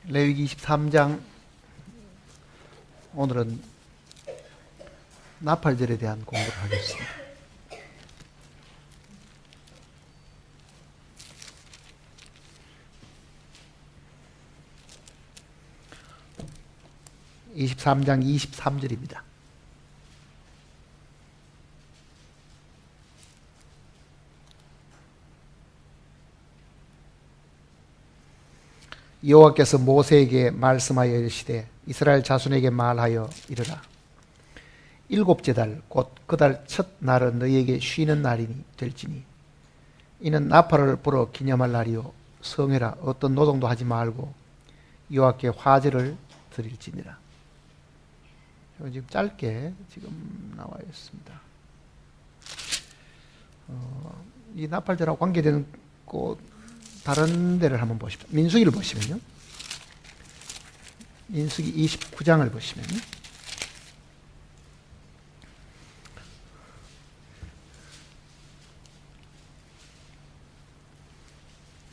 레위기 23장, 오늘은 나팔절에 대한 공부를 하겠습니다. (23장) 23절입니다. 여호와께서 모세에게 말씀하여 이르시되 이스라엘 자손에게 말하여 이르라. 일곱째 달 곧 그 달 첫 날은 너희에게 쉬는 날이니 될지니 이는 나팔을 불어 기념할 날이요 성회라 어떤 노동도 하지 말고 여호와께 화제를 드릴지니라. 지금 짧게 지금 나와 있습니다. 이 나팔절하고 관계되는 다른 데를 한번 보십시오. 민수기를 보시면요. 민수기 29장을 보시면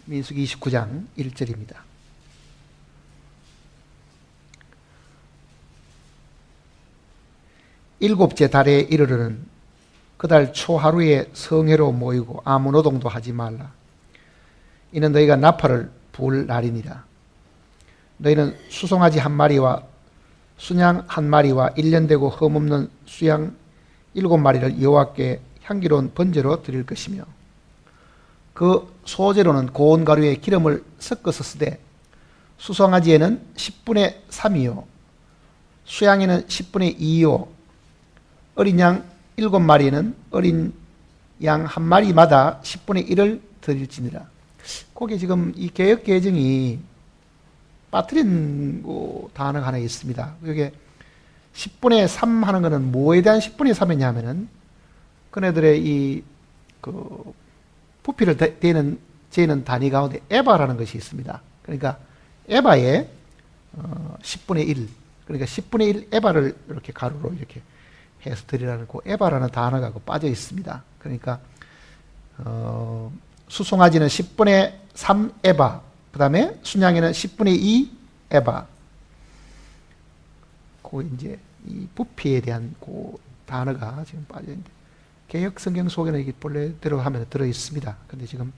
민수기 29장 1절입니다. 일곱째 달에 이르르는 그 달 초하루에 성회로 모이고 아무 노동도 하지 말라. 이는 너희가 나팔을 불 날이니라. 너희는 수송아지 한 마리와 순양 한 마리와 1년 되고 흠없는 수양 7마리를 여호와께 향기로운 번제로 드릴 것이며 그 소제로는 고운 가루에 기름을 섞어서 쓰되 수송아지에는 10분의 3이요 수양에는 10분의 2요 어린 양 7마리에는 어린 양 한 마리마다 10분의 1을 드릴지니라. 거기에 지금 이 개역 개정이 빠뜨린 단어가 하나 있습니다. 여기 10분의 3 하는 것은 뭐에 대한 10분의 3이냐 하면은 그네들의 이 부피를 재는 단위 가운데 에바라는 것이 있습니다. 그러니까 에바의 10분의 1, 그러니까 10분의 1 에바를 이렇게 가루로 이렇게 해서 드리라는 그 에바라는 단어가 빠져 있습니다. 그러니까 수송아지는 10분의 3 에바, 그 다음에 순양에는 10분의 2 에바. 이제 이 부피에 대한 단어가 지금 빠져 있는데 개역 성경 속에는 이게 본래대로 하면 들어 있습니다. 근데 지금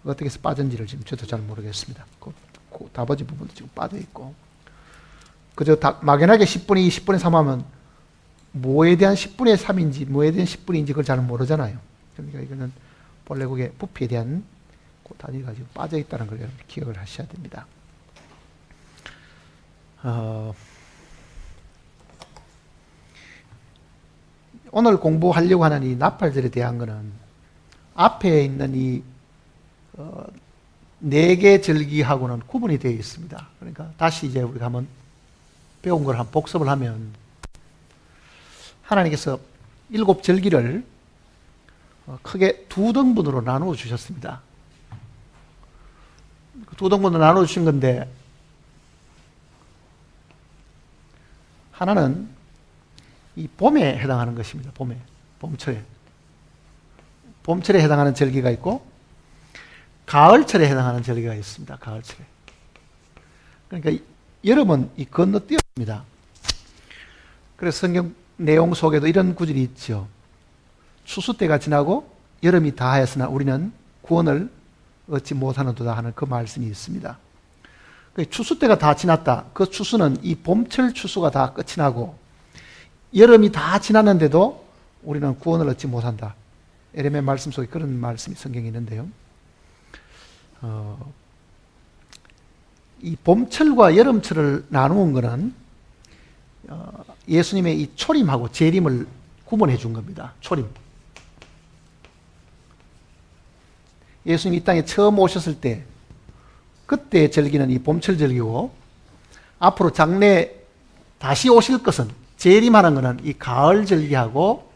어떻게 해서 빠진지를 지금 저도 잘 모르겠습니다. 그 나머지 부분도 지금 빠져 있고. 그저 막연하게 10분의 2, 10분의 3 하면 뭐에 대한 10분의 3인지 뭐에 대한 10분인지 그걸 잘 모르잖아요. 그러니까 이거는 본래 그게 부피에 대한 단위가 지금 빠져 있다는 걸 여러분 기억을 하셔야 됩니다. 오늘 공부하려고 하는 이 나팔절에 대한 거는 앞에 있는 이 4개 절기하고는 구분이 되어 있습니다. 그러니까 다시 이제 우리가 한번 배운 걸 한번 복습을 하면 하나님께서 7절기를 크게 2등분으로 나누어 주셨습니다. 2등분으로 나누어 주신 건데 하나는 이 봄에 해당하는 것입니다. 봄철에 해당하는 절기가 있고 가을철에 해당하는 절기가 있습니다. 가을철에. 그러니까 여름은 이 건너뛰었습니다. 그래서 성경 내용 속에도 이런 구절이 있죠. 추수 때가 지나고 여름이 다하였으나 우리는 구원을 얻지 못하는도다 하는 그 말씀이 있습니다. 추수 때가 다 지났다. 그 추수는 이 봄철 추수가 다 끝이 나고 여름이 다 지났는데도 우리는 구원을 얻지 못한다. 에레미야 말씀 속에 그런 말씀이 성경에 있는데요. 이 봄철과 여름철을 나누은 것은 예수님의 이 초림하고 재림을 구분해 준 겁니다. 초림. 예수님이 이 땅에 처음 오셨을 때 그때의 절기는 이 봄철 절기고 앞으로 장래 다시 오실 것은 재림하는 것은 이 가을 절기하고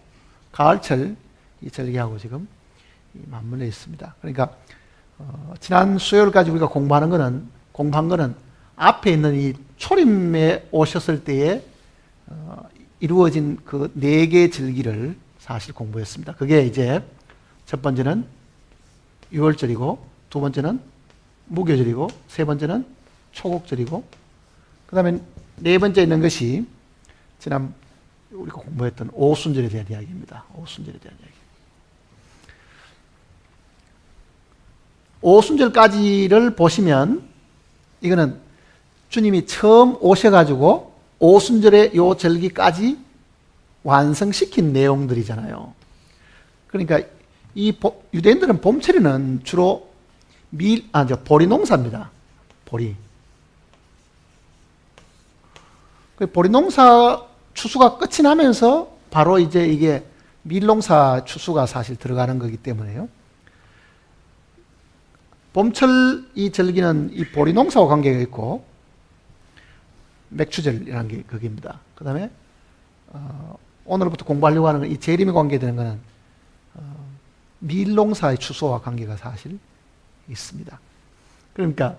가을철 이 절기하고 지금 맞물려 있습니다. 그러니까 지난 수요일까지 우리가 공부한 거는 앞에 있는 이 초림에 오셨을 때에 이루어진 그 4개의 절기를 사실 공부했습니다. 그게 이제 첫 번째는 유월절이고 두 번째는 무교절이고 세 번째는 초곡절이고, 그 다음에 네 번째 있는 것이 지난 우리가 공부했던 오순절에 대한 이야기입니다. 오순절에 대한 이야기. 오순절까지를 보시면 이거는 주님이 처음 오셔가지고 오순절의 요 절기까지 완성시킨 내용들이잖아요. 그러니까 이 유대인들은 봄철에는 주로 보리 농사입니다. 보리. 보리 농사 추수가 끝이 나면서 바로 이제 이게 밀농사 추수가 사실 들어가는 거기 때문에요. 봄철 이 절기는 이 보리 농사와 관계가 있고, 맥추절이라는 게 거기입니다. 그 다음에 오늘부터 공부하려고 하는 이 재림에 관계되는 것은 밀농사의 추수와 관계가 사실 있습니다. 그러니까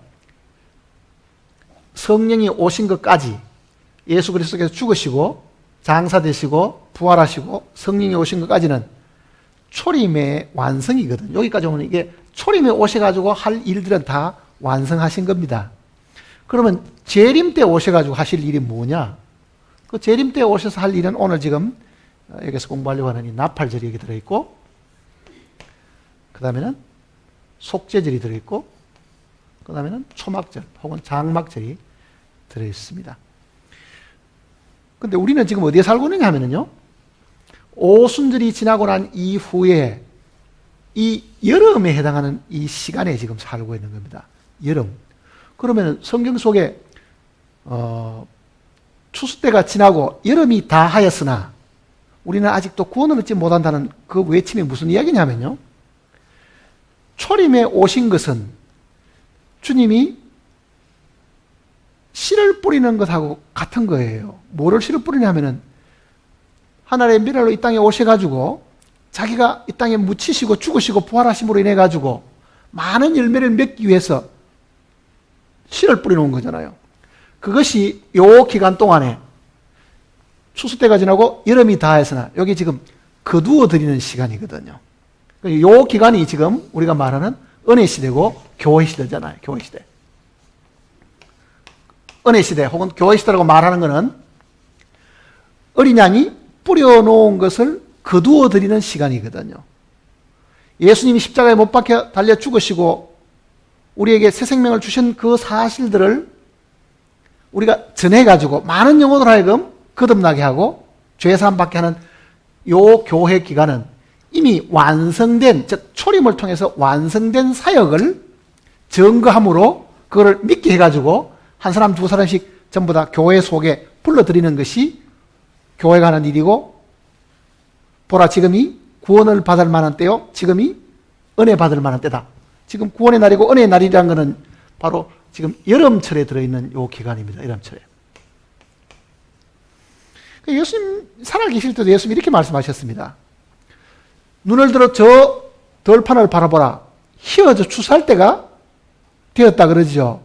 성령이 오신 것까지 예수 그리스도께서 죽으시고 장사되시고 부활하시고 성령이 오신 것까지는 초림의 완성이거든요. 여기까지 오면 이게 초림에 오셔가지고 할 일들은 다 완성하신 겁니다. 그러면 재림 때 오셔가지고 하실 일이 뭐냐? 그 재림 때 오셔서 할 일은 오늘 지금 여기서 공부하려고 하는 이 나팔절이 여기 들어있고, 그 다음에는 속죄절이 들어있고, 그 다음에는 초막절 혹은 장막절이 들어있습니다. 근데 우리는 지금 어디에 살고 있느냐 하면요, 오순절이 지나고 난 이후에 이 여름에 해당하는 이 시간에 지금 살고 있는 겁니다. 여름. 그러면 성경 속에 추수 때가 지나고 여름이 다 하였으나 우리는 아직도 구원을 얻지 못한다는 그 외침이 무슨 이야기냐면요, 초림에 오신 것은 주님이 씨를 뿌리는 것하고 같은 거예요. 뭐를 씨를 뿌리냐면은 하나님의 미랄로 이 땅에 오셔가지고 자기가 이 땅에 묻히시고 죽으시고 부활하심으로 인해 가지고 많은 열매를 맺기 위해서 씨를 뿌려놓은 거잖아요. 그것이 요 기간 동안에 추수 때가 지나고 여름이 다했으나 여기 지금 거두어 드리는 시간이거든요. 요 기간이 지금 우리가 말하는 은혜 시대고 교회 시대잖아요. 교회 시대. 은혜 시대 혹은 교회 시대라고 말하는 것은 어린 양이 뿌려놓은 것을 거두어 드리는 시간이거든요. 예수님이 십자가에 못 박혀 달려 죽으시고 우리에게 새 생명을 주신 그 사실들을 우리가 전해가지고 많은 영혼으로 하여금 거듭나게 하고 죄사함 받게 하는 요 교회 기간은 이미 완성된, 즉 초림을 통해서 완성된 사역을 증거함으로 그거를 믿게 해가지고 한 사람 두 사람씩 전부 다 교회 속에 불러들이는 것이 교회가 하는 일이고, 보라 지금이 구원을 받을 만한 때요, 지금이 은혜 받을 만한 때다. 지금 구원의 날이고 은혜의 날이라는 것은 바로 지금 여름철에 들어있는 요 기간입니다. 여름철에. 예수님 살아계실 때도 예수님이 이렇게 말씀하셨습니다. 눈을 들어 저 덜판을 바라보라. 휘어져 추수할 때가 되었다 그러죠.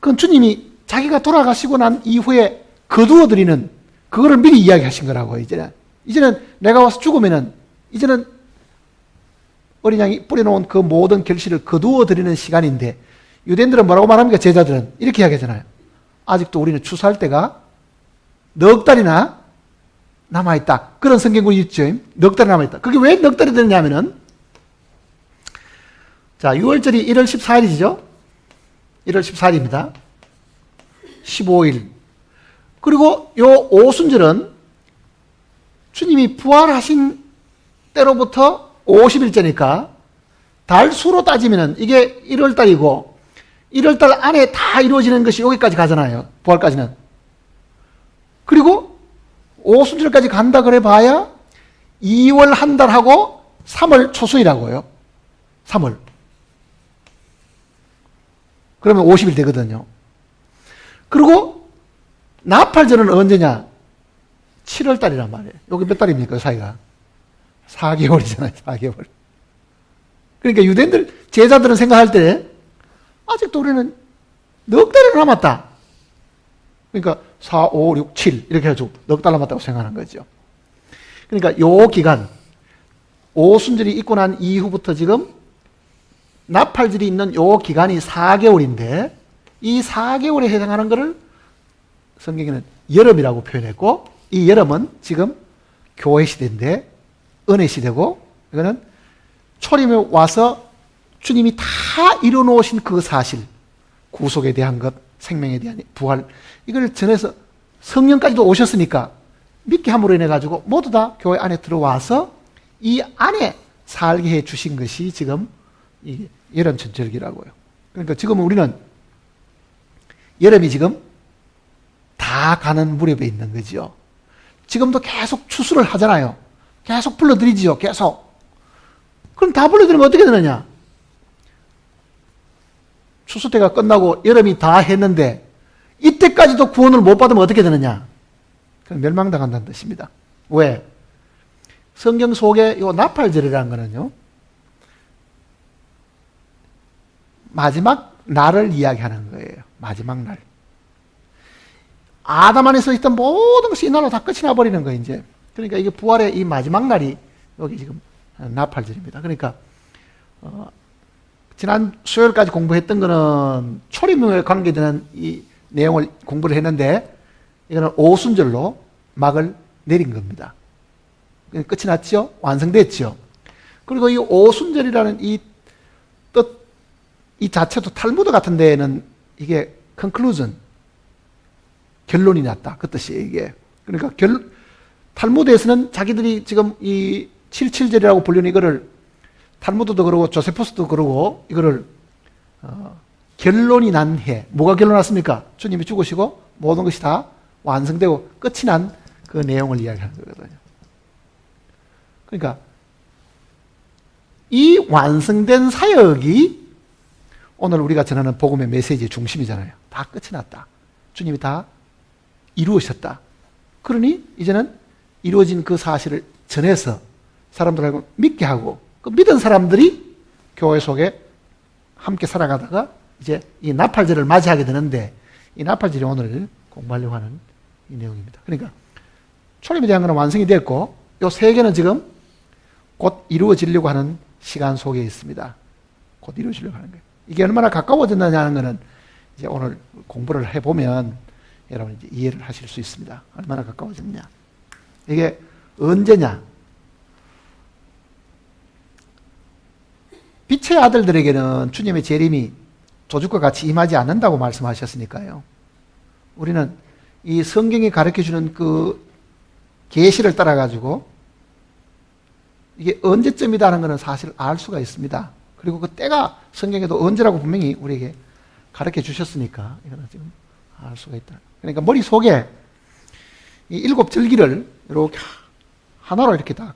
그건 주님이 자기가 돌아가시고 난 이후에 거두어드리는 그거를 미리 이야기하신 거라고. 이제는 내가 와서 죽으면은 이제는 어린 양이 뿌려놓은 그 모든 결실을 거두어드리는 시간인데, 유대인들은 뭐라고 말합니까? 제자들은 이렇게 이야기하잖아요. 아직도 우리는 추수할 때가 넉 달이나 남아있다. 그런 성경구이 있죠. 넉 달이 남아있다. 그게 왜 넉 달이 되느냐면은, 자, 6월절이 1월 14일이죠. 1월 14일입니다. 15일. 그리고 요 오순절은 주님이 부활하신 때로부터 50일째니까 달수로 따지면은 이게 1월달이고 1월달 안에 다 이루어지는 것이 여기까지 가잖아요. 부활까지는. 그리고 오순절까지 간다 그래 봐야 2월 한 달하고 3월 초순이라고요. 3월. 그러면 50일 되거든요. 그리고 나팔절은 언제냐? 7월 달이란 말이에요. 여기 몇 달입니까? 사이가 4개월이잖아요. 4개월. 그러니까 유대인들 제자들은 생각할 때 아직도 우리는 넉 달이 남았다. 그러니까 4, 5, 6, 7 이렇게 해가지고 넉 달 남았다고 생각하는 거죠. 그러니까 요 기간, 오순절이 있고 난 이후부터 지금 나팔절이 있는 요 기간이 4개월인데, 이 4개월에 해당하는 것을 성경에는 여름이라고 표현했고, 이 여름은 지금 교회 시대인데 은혜 시대고, 이거는 초림에 와서 주님이 다 이뤄놓으신 그 사실, 구속에 대한 것, 생명에 대한 부활, 이걸 전해서 성령까지도 오셨으니까 믿게 함으로 인해 가지고 모두 다 교회 안에 들어와서 이 안에 살게 해 주신 것이 지금 이 여름 천절기라고요. 그러니까 지금 우리는 여름이 지금 다 가는 무렵에 있는 거죠. 지금도 계속 추수를 하잖아요. 계속 불러드리지요. 계속. 그럼 다 불러드리면 어떻게 되느냐? 추수 때가 끝나고 여름이 다 했는데 이때까지도 구원을 못 받으면 어떻게 되느냐? 그럼 멸망당한다는 뜻입니다. 왜? 성경 속에 이 나팔절이라는 거는요, 마지막 날을 이야기하는 거예요. 마지막 날. 아담 안에서 있던 모든 것이 이 날로 다 끝이 나버리는 거예요, 이제. 그러니까 이게 부활의 이 마지막 날이 여기 지금 나팔절입니다. 그러니까, 지난 수요일까지 공부했던 거는 초림에 관계되는 이 내용을 공부를 했는데, 이거는 오순절로 막을 내린 겁니다. 끝이 났죠? 완성됐죠? 그리고 이 오순절이라는 이 뜻, 이 자체도 탈무드 같은 데에는 이게 conclusion, 결론이 났다. 그 뜻이에요, 이게. 그러니까 탈무드에서는 자기들이 지금 이 77절이라고 불리는 이거를 탈무드도 그러고 조세푸스도 그러고 이거를 결론이 난 해. 뭐가 결론 났습니까? 주님이 죽으시고 모든 것이 다 완성되고 끝이 난 그 내용을 이야기하는 거거든요. 그러니까 이 완성된 사역이 오늘 우리가 전하는 복음의 메시지의 중심이잖아요. 다 끝이 났다. 주님이 다 이루으셨다. 그러니 이제는 이루어진 그 사실을 전해서 사람들하고 믿게 하고, 그 믿은 사람들이 교회 속에 함께 살아가다가 이제 이 나팔절을 맞이하게 되는데, 이 나팔절이 오늘 공부하려고 하는 이 내용입니다. 그러니까 초림에 대한 것은 완성이 됐고, 이 세 개는 지금 곧 이루어지려고 하는 시간 속에 있습니다. 곧 이루어지려고 하는 거예요. 이게 얼마나 가까워졌느냐는 것은 이제 오늘 공부를 해보면 여러분 이제 이해를 하실 수 있습니다. 얼마나 가까워졌냐. 이게 언제냐. 빛의 아들들에게는 주님의 재림이 조죽과 같이 임하지 않는다고 말씀하셨으니까요. 우리는 이 성경이 가르쳐주는 그 계시를 따라가지고 이게 언제쯤이다는 것은 사실 알 수가 있습니다. 그리고 그 때가 성경에도 언제라고 분명히 우리에게 가르쳐 주셨으니까 이거는 지금 알 수가 있다. 그러니까 머릿속에 이 7절기를 이렇게 하나로 이렇게 딱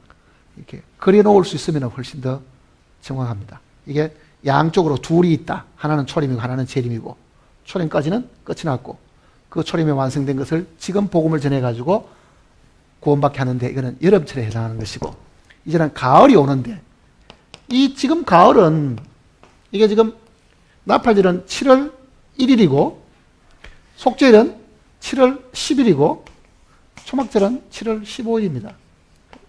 이렇게 그려놓을 수 있으면 훨씬 더 정확합니다. 이게 양쪽으로 둘이 있다. 하나는 초림이고 하나는 재림이고, 초림까지는 끝이 났고, 그 초림에 완성된 것을 지금 복음을 전해가지고 구원받게 하는데, 이거는 여름철에 해당하는 것이고, 이제는 가을이 오는데, 이 지금 가을은 이게 지금 나팔절은 7월 1일이고 속죄일은 7월 10일이고 초막절은 7월 15일입니다.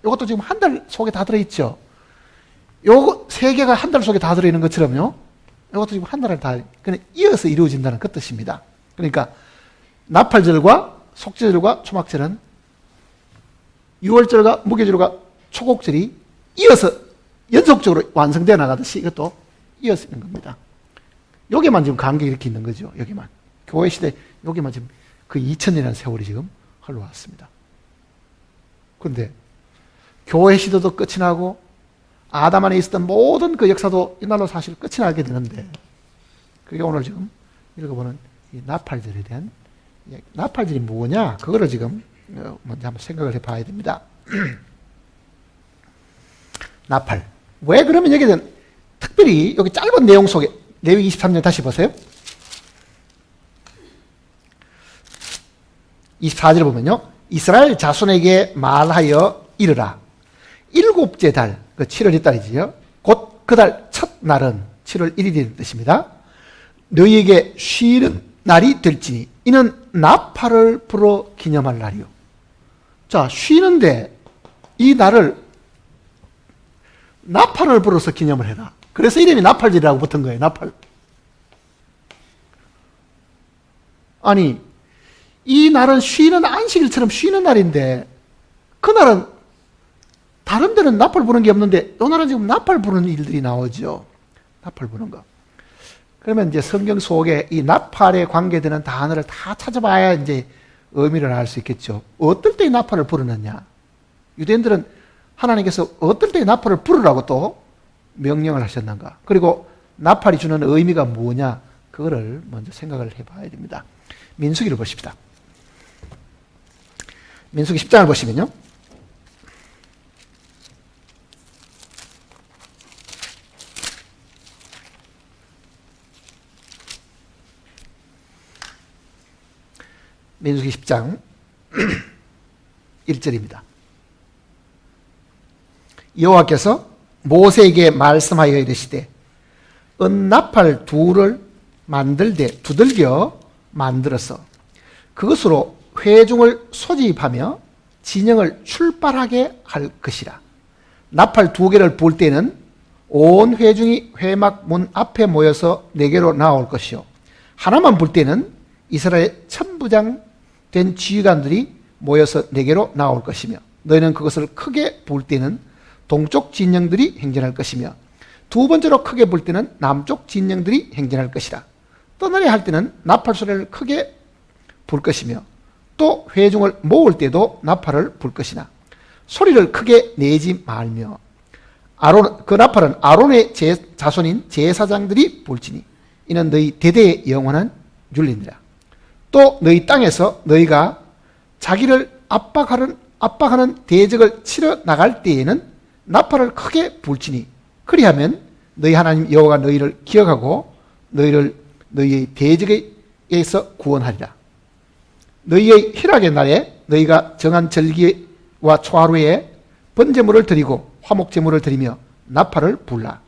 이것도 지금 한 달 속에 다 들어있죠. 요거 세 개가 한 달 속에 다 들어있는 것처럼요. 이것도 지금 한 달을 다 그냥 이어서 이루어진다는 그 뜻입니다. 그러니까 나팔절과 속죄절과 초막절은 6월절과 무교절과 초곡절이 이어서 연속적으로 완성되어 나가듯이 이것도 이어서 있는 겁니다. 여기만 지금 관계가 이렇게 있는 거죠. 여기만. 교회 시대 여기만 지금 그 2000년이라는 세월이 지금 흘러왔습니다. 그런데 교회 시대도 끝이 나고 아담 안에 있었던 모든 그 역사도 이날로 사실 끝이 나게 되는데, 그게 오늘 지금 읽어보는 이 나팔절에 대한 나팔절이 뭐냐, 그거를 지금 먼저 한번 생각을 해봐야 됩니다. 나팔. 왜 그러면 여기는 특별히 여기 짧은 내용 속에 레위기 23년 다시 보세요. 24절 보면요. 이스라엘 자손에게 말하여 이르라. 7째 달, 그 7월의 달이지요. 곧 그 달 첫날은 7월 1일이라는 뜻입니다. 너희에게 쉬는 날이 될지니 이는 나팔을 불어 기념할 날이요. 자, 쉬는데 이 날을 나팔을 불어서 기념을 해라. 그래서 이름이 나팔절이라고 붙은 거예요. 나팔. 아니, 이 날은 쉬는 안식일처럼 쉬는 날인데 그날은 다른 데는 나팔 부는 게 없는데 이 날은 지금 나팔 부는 일들이 나오죠. 나팔 부는 거. 그러면 이제 성경 속에 이 나팔에 관계되는 단어를 다 찾아봐야 이제 의미를 알 수 있겠죠. 어떨 때 나팔을 부르느냐. 유대인들은 하나님께서 어떨 때 나팔을 부르라고 또 명령을 하셨는가. 그리고 나팔이 주는 의미가 뭐냐. 그거를 먼저 생각을 해봐야 됩니다. 민수기를 보십시다. 민수기 10장을 보시면요. 민수기 10장 1절입니다. 여호와께서 모세에게 말씀하여 이르시되 은나팔 둘을 만들되 두들겨 만들어서 그것으로 회중을 소집하며 진영을 출발하게 할 것이라. 나팔 두 개를 불 때는 온 회중이 회막 문 앞에 모여서 내게로 나올 것이요 하나만 불 때는 이스라엘 천부장 된 지휘관들이 모여서 내게로 나올 것이며 너희는 그것을 크게 불 때는 동쪽 진영들이 행진할 것이며 두 번째로 크게 불 때는 남쪽 진영들이 행진할 것이라. 떠나려 할 때는 나팔 소리를 크게 불 것이며 또 회중을 모을 때도 나팔을 불 것이나 소리를 크게 내지 말며 그 나팔은 아론의 자손인 제사장들이 불지니 이는 너희 대대의 영원한 윤리니라. 또 너희 땅에서 너희가 자기를 압박하는 대적을 치러 나갈 때에는 나팔을 크게 불지니 그리하면 너희 하나님 여호와가 너희를 기억하고 너희를 너희의 대적에서 구원하리라. 너희의 희락의 날에 너희가 정한 절기와 초하루에 번제물을 드리고 화목제물을 드리며 나팔을 불라.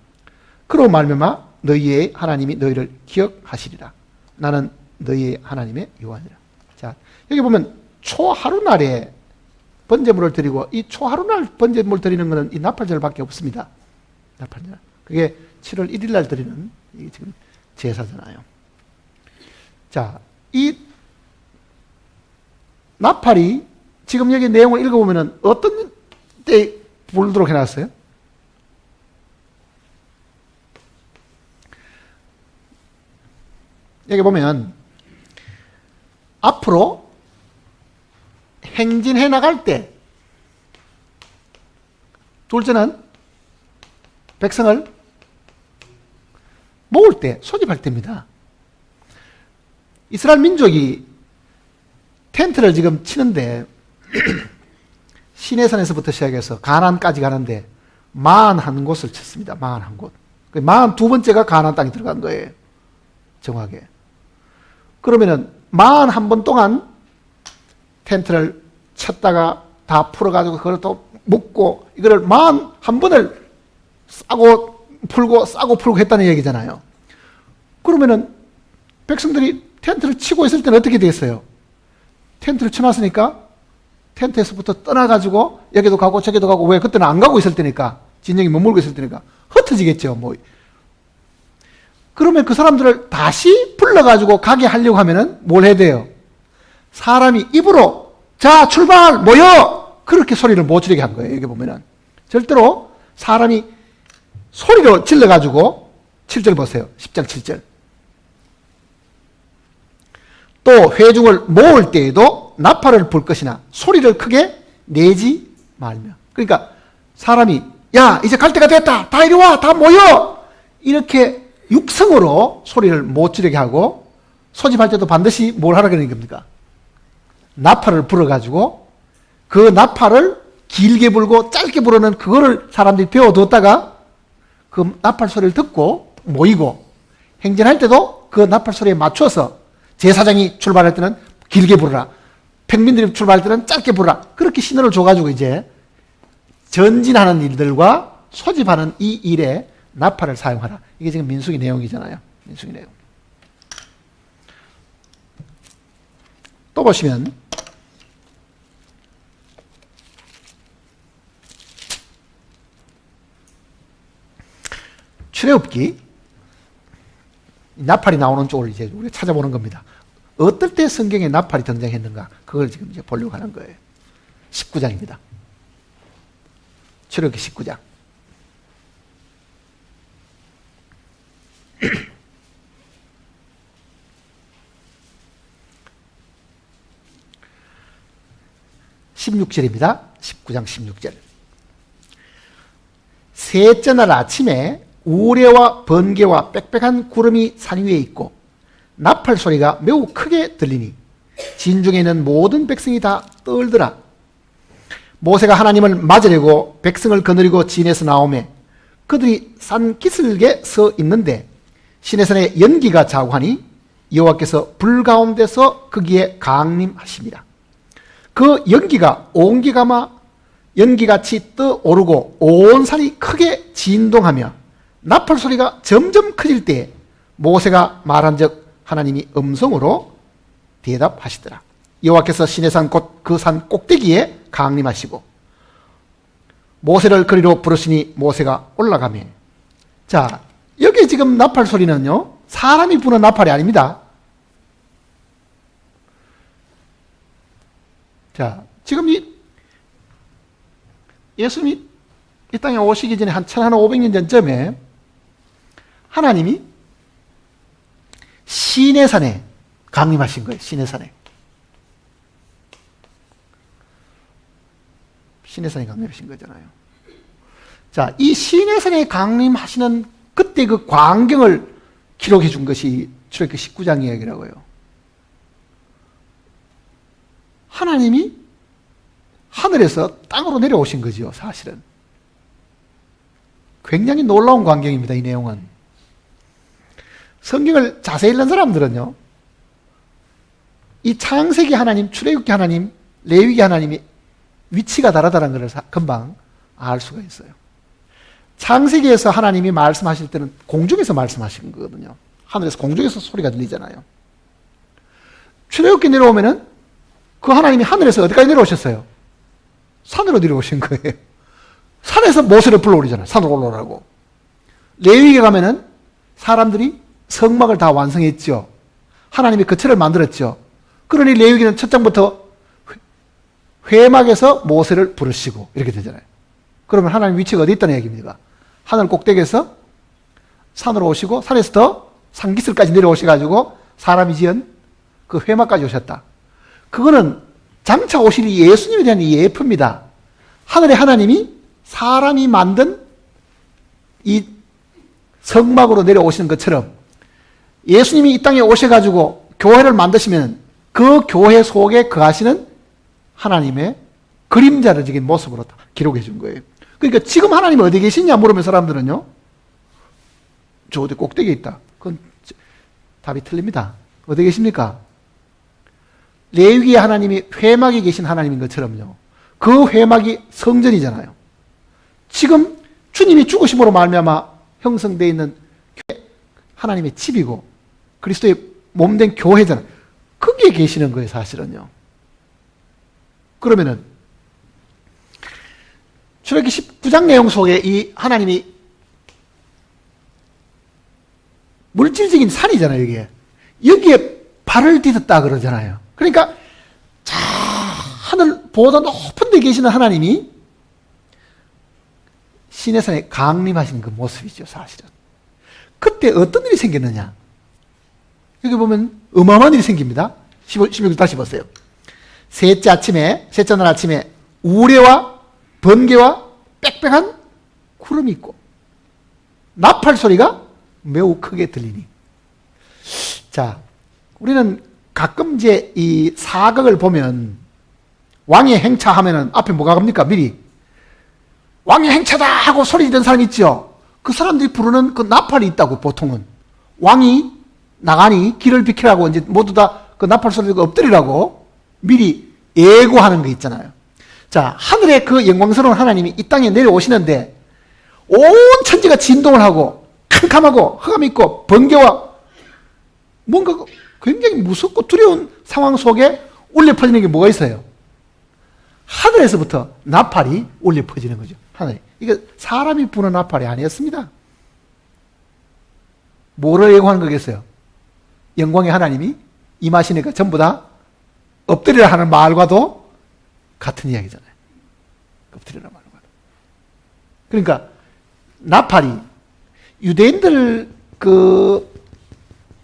그로 말미암아 너희의 하나님이 너희를 기억하시리라. 나는 너희의 하나님의 여호와니라. 자, 여기 보면 초하루 날에 번제물을 드리고 이 초하루 날 번제물 드리는 것은 이 나팔절밖에 없습니다. 나팔절. 그게 7월 1일 날 드리는 이게 지금 제사잖아요. 자, 이 나팔이 지금 여기 내용을 읽어보면 어떤 때 불도록 해놨어요? 여기 보면 앞으로 행진해 나갈 때, 둘째는 백성을 모을 때, 소집할 때입니다. 이스라엘 민족이 텐트를 지금 치는데 시내산에서부터 시작해서 가나안까지 가는데 41곳을 쳤습니다. 41곳. 42번째가 가나안 땅에 들어간 거예요. 정확하게. 그러면은 41번 동안 텐트를 쳤다가 다 풀어가지고 그걸 또 묶고 이거를 41번을 싸고 풀고 했다는 얘기잖아요. 그러면은 백성들이 텐트를 치고 있을 때는 어떻게 됐어요? 텐트를 쳐놨으니까 텐트에서부터 떠나가지고 여기도 가고 저기도 가고, 왜? 그때는 안 가고 있을 때니까, 진영이 머물고 있을 때니까 흩어지겠죠. 뭐. 그러면 그 사람들을 다시 불러가지고 가게 하려고 하면은 뭘 해야 돼요? 사람이 입으로 자 출발 모여 그렇게 소리를 못 지르게 한 거예요. 여기 보면은 절대로 사람이 소리로 질러가지고 7절 보세요. 10장 7절. 또 회중을 모을 때에도 나팔을 불 것이나 소리를 크게 내지 말며. 그러니까 사람이 야 이제 갈 때가 됐다, 다 이리 와, 다 모여, 이렇게 육성으로 소리를 못 지르게 하고, 소집할 때도 반드시 뭘 하라 그러는 겁니까? 나팔을 불어가지고 그 나팔을 길게 불고 짧게 부르는 그거를 사람들이 배워뒀다가 그 나팔 소리를 듣고 모이고, 행진할 때도 그 나팔 소리에 맞춰서 제사장이 출발할 때는 길게 부르라, 평민들이 출발할 때는 짧게 부르라, 그렇게 신호를 줘가지고 이제 전진하는 일들과 소집하는 이 일에 나팔을 사용하라. 이게 지금 민수기 내용이잖아요. 민수기 내용. 또 보시면 출애굽기 나팔이 나오는 쪽을 이제 우리가 찾아보는 겁니다. 어떨 때 성경에 나팔이 등장했는가? 그걸 지금 이제 보려고 하는 거예요. 19장입니다. 출애굽기 19장. (16절입니다) 19장 16절. 셋째 날 아침에 우레와 번개와 빽빽한 구름이 산 위에 있고 나팔 소리가 매우 크게 들리니 진중에 있는 모든 백성이 다 떨더라. 모세가 하나님을 맞으려고 백성을 거느리고 진에서 나오매 그들이 산 기슭에 서 있는데 시내산에 연기가 자고하니 여호와께서 불 가운데서 거기에 강림하십니다. 그 연기가 온기가마 연기같이 떠오르고 온 산이 크게 진동하며 나팔 소리가 점점 커질 때에 모세가 말한즉 하나님이 음성으로 대답하시더라. 여호와께서 시내산 곧 그 산 꼭대기에 강림하시고 모세를 그리로 부르시니 모세가 올라가며. 자, 여기 지금 나팔 소리는요, 사람이 부는 나팔이 아닙니다. 자, 지금 예수님이 이 땅에 오시기 전에 한 1500년 전쯤에 하나님이 시내산에 강림하신 거예요. 시내산에. 시내산에 강림하신 거잖아요. 자, 이 시내산에 강림하시는 그때 그 광경을 기록해 준 것이 출애굽기 19장 이야기라고요. 하나님이 하늘에서 땅으로 내려오신 거죠, 사실은. 굉장히 놀라운 광경입니다, 이 내용은. 성경을 자세히 읽는 사람들은요, 이 창세기 하나님, 출애굽기 하나님, 레위기 하나님이 위치가 다르다는 것을 금방 알 수가 있어요. 창세기에서 하나님이 말씀하실 때는 공중에서 말씀하신 거거든요. 하늘에서 공중에서 소리가 들리잖아요. 출애굽기 내려오면은 그 하나님이 하늘에서 어디까지 내려오셨어요? 산으로 내려오신 거예요. 산에서 모세를 불러오리잖아요. 산으로 올라오라고. 레위기에 가면은 사람들이 성막을 다 완성했죠. 하나님이 그 틀을 만들었죠. 그러니 레위기는 첫 장부터 회막에서 모세를 부르시고 이렇게 되잖아요. 그러면 하나님 위치가 어디 있다는 얘기입니까? 하늘 꼭대기에서 산으로 오시고 산에서 더 산기슭까지 내려오셔가지고 사람이 지은 그 회막까지 오셨다. 그거는 장차 오실 예수님에 대한 예표입니다. 하늘의 하나님이 사람이 만든 이 성막으로 내려오시는 것처럼 예수님이 이 땅에 오셔가지고 교회를 만드시면 그 교회 속에 거하시는 하나님의 그림자를 지금 모습으로 기록해 준 거예요. 그러니까 지금 하나님은 어디 계시냐 물으면 사람들은요, 저 어디 꼭대기에 있다. 그건 답이 틀립니다. 어디 계십니까? 레위기의 하나님이 회막에 계신 하나님인 것처럼요, 그 회막이 성전이잖아요. 지금 주님이 죽으심으로 말미암아 형성되어 있는 하나님의 집이고 그리스도의 몸된 교회잖아요. 거기에 계시는 거예요, 사실은요. 그러면은 출애굽기 19장 내용 속에 이 하나님이 물질적인 산이잖아요, 여기에 발을 디뎠다 그러잖아요. 그러니까 자, 하늘보다 높은 데 계시는 하나님이 시내산에 강림하신 그 모습이죠, 사실은. 그때 어떤 일이 생겼느냐? 여기 보면 어마어마한 일이 생깁니다. 16절 다시 보세요. 셋째 날 아침에 우레와 번개와 빽빽한 구름이 있고 나팔 소리가 매우 크게 들리니. 자, 우리는 가끔 이제 이 사극을 보면 왕의 행차 하면은 앞에 뭐가 갑니까? 미리 왕의 행차다 하고 소리 지르는 사람 있죠? 그 사람들이 부르는 그 나팔이 있다고. 보통은 왕이 나가니 길을 비키라고 이제 모두 다 그 나팔 소리가 엎드리라고 미리 예고하는 거 있잖아요. 자, 하늘의 그 영광스러운 하나님이 이 땅에 내려오시는데 온 천지가 진동을 하고 캄캄하고 흑암이 있고 번개와 뭔가 굉장히 무섭고 두려운 상황 속에 울려 퍼지는 게 뭐가 있어요? 하늘에서부터 나팔이 울려 퍼지는 거죠. 하늘에. 이거 사람이 부는 나팔이 아니었습니다. 뭐를 예고하는 거겠어요? 영광의 하나님이 임하시니까 전부 다 엎드리라 하는 말과도 같은 이야기잖아요. 엎드리라 말과도. 그러니까 나팔이 유대인들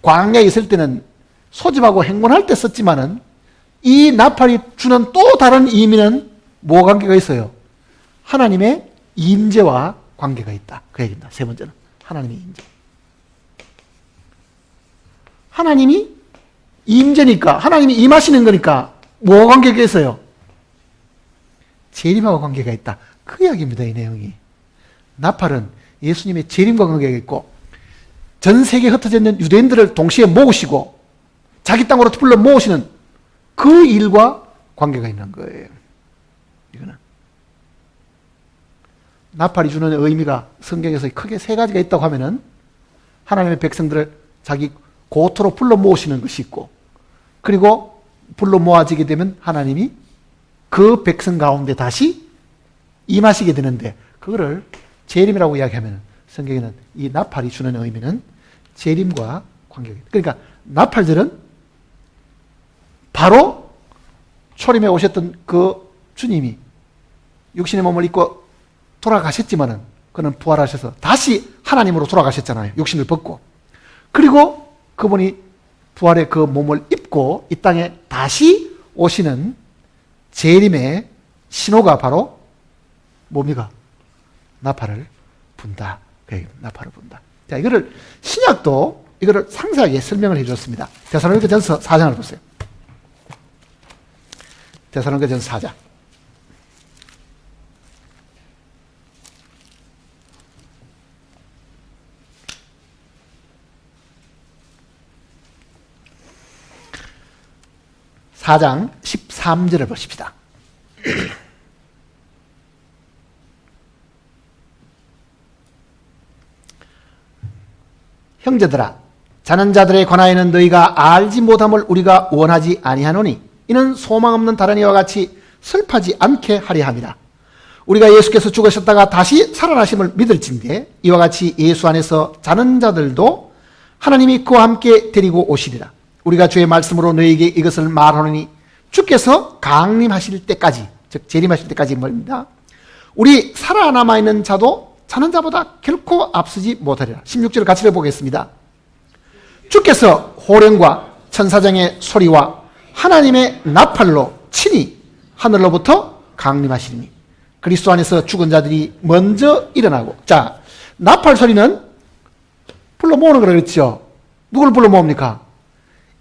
광야에 있을 때는 소집하고 행군할 때 썼지만은 이 나팔이 주는 또 다른 의미는 뭐가 관계가 있어요? 하나님의 임재와 관계가 있다. 그 얘기입니다. 세 번째는 하나님의 임재. 하나님이 임재니까 하나님이 임하시는 거니까 뭐와 관계가 있어요? 재림하고 관계가 있다. 그 이야기입니다. 이 내용이. 나팔은 예수님의 재림과 관계가 있고 전 세계에 흩어져 있는 유대인들을 동시에 모으시고 자기 땅으로 불러 모으시는 그 일과 관계가 있는 거예요. 이거는. 나팔이 주는 의미가 성경에서 크게 세 가지가 있다고 하면은 하나님의 백성들을 자기 고토로 불러 모으시는 것이 있고, 그리고 불러 모아지게 되면 하나님이 그 백성 가운데 다시 임하시게 되는데, 그거를 재림이라고 이야기하면 성경에는 이 나팔이 주는 의미는 재림과 관계가 있다. 그러니까 나팔들은 바로 초림에 오셨던 그 주님이 육신의 몸을 입고 돌아가셨지만은 그는 부활하셔서 다시 하나님으로 돌아가셨잖아요. 육신을 벗고. 그리고 그분이 부활의 그 몸을 입고 이 땅에 다시 오시는 재림의 신호가 바로 뭡니까? 나팔을 분다. 나팔을 분다. 자, 이거를 신약도 이거를 상세하게 설명을 해주었습니다. 데살로니가전서 4장을 보세요. 데살로니가전서 4장. (4장) 13절을 보십시다. 형제들아, 자는 자들에 관하여는 너희가 알지 못함을 우리가 원하지 아니하노니 이는 소망 없는 다른 이와 같이 슬퍼하지 않게 하려 함이라. 우리가 예수께서 죽으셨다가 다시 살아나심을 믿을진대 이와 같이 예수 안에서 자는 자들도 하나님이 그와 함께 데리고 오시리라. 우리가 주의 말씀으로 너희에게 이것을 말하노니 주께서 강림하실 때까지, 즉 재림하실 때까지 말입니다. 우리 살아남아 있는 자도 자는 자보다 결코 앞서지 못하리라. 16절을 같이 읽어보겠습니다. 주께서 호령과 천사장의 소리와 하나님의 나팔로 친히 하늘로부터 강림하시리니 그리스도 안에서 죽은 자들이 먼저 일어나고. 자, 나팔 소리는 불러 모으는 거라 그랬죠. 누굴 불러 모읍니까?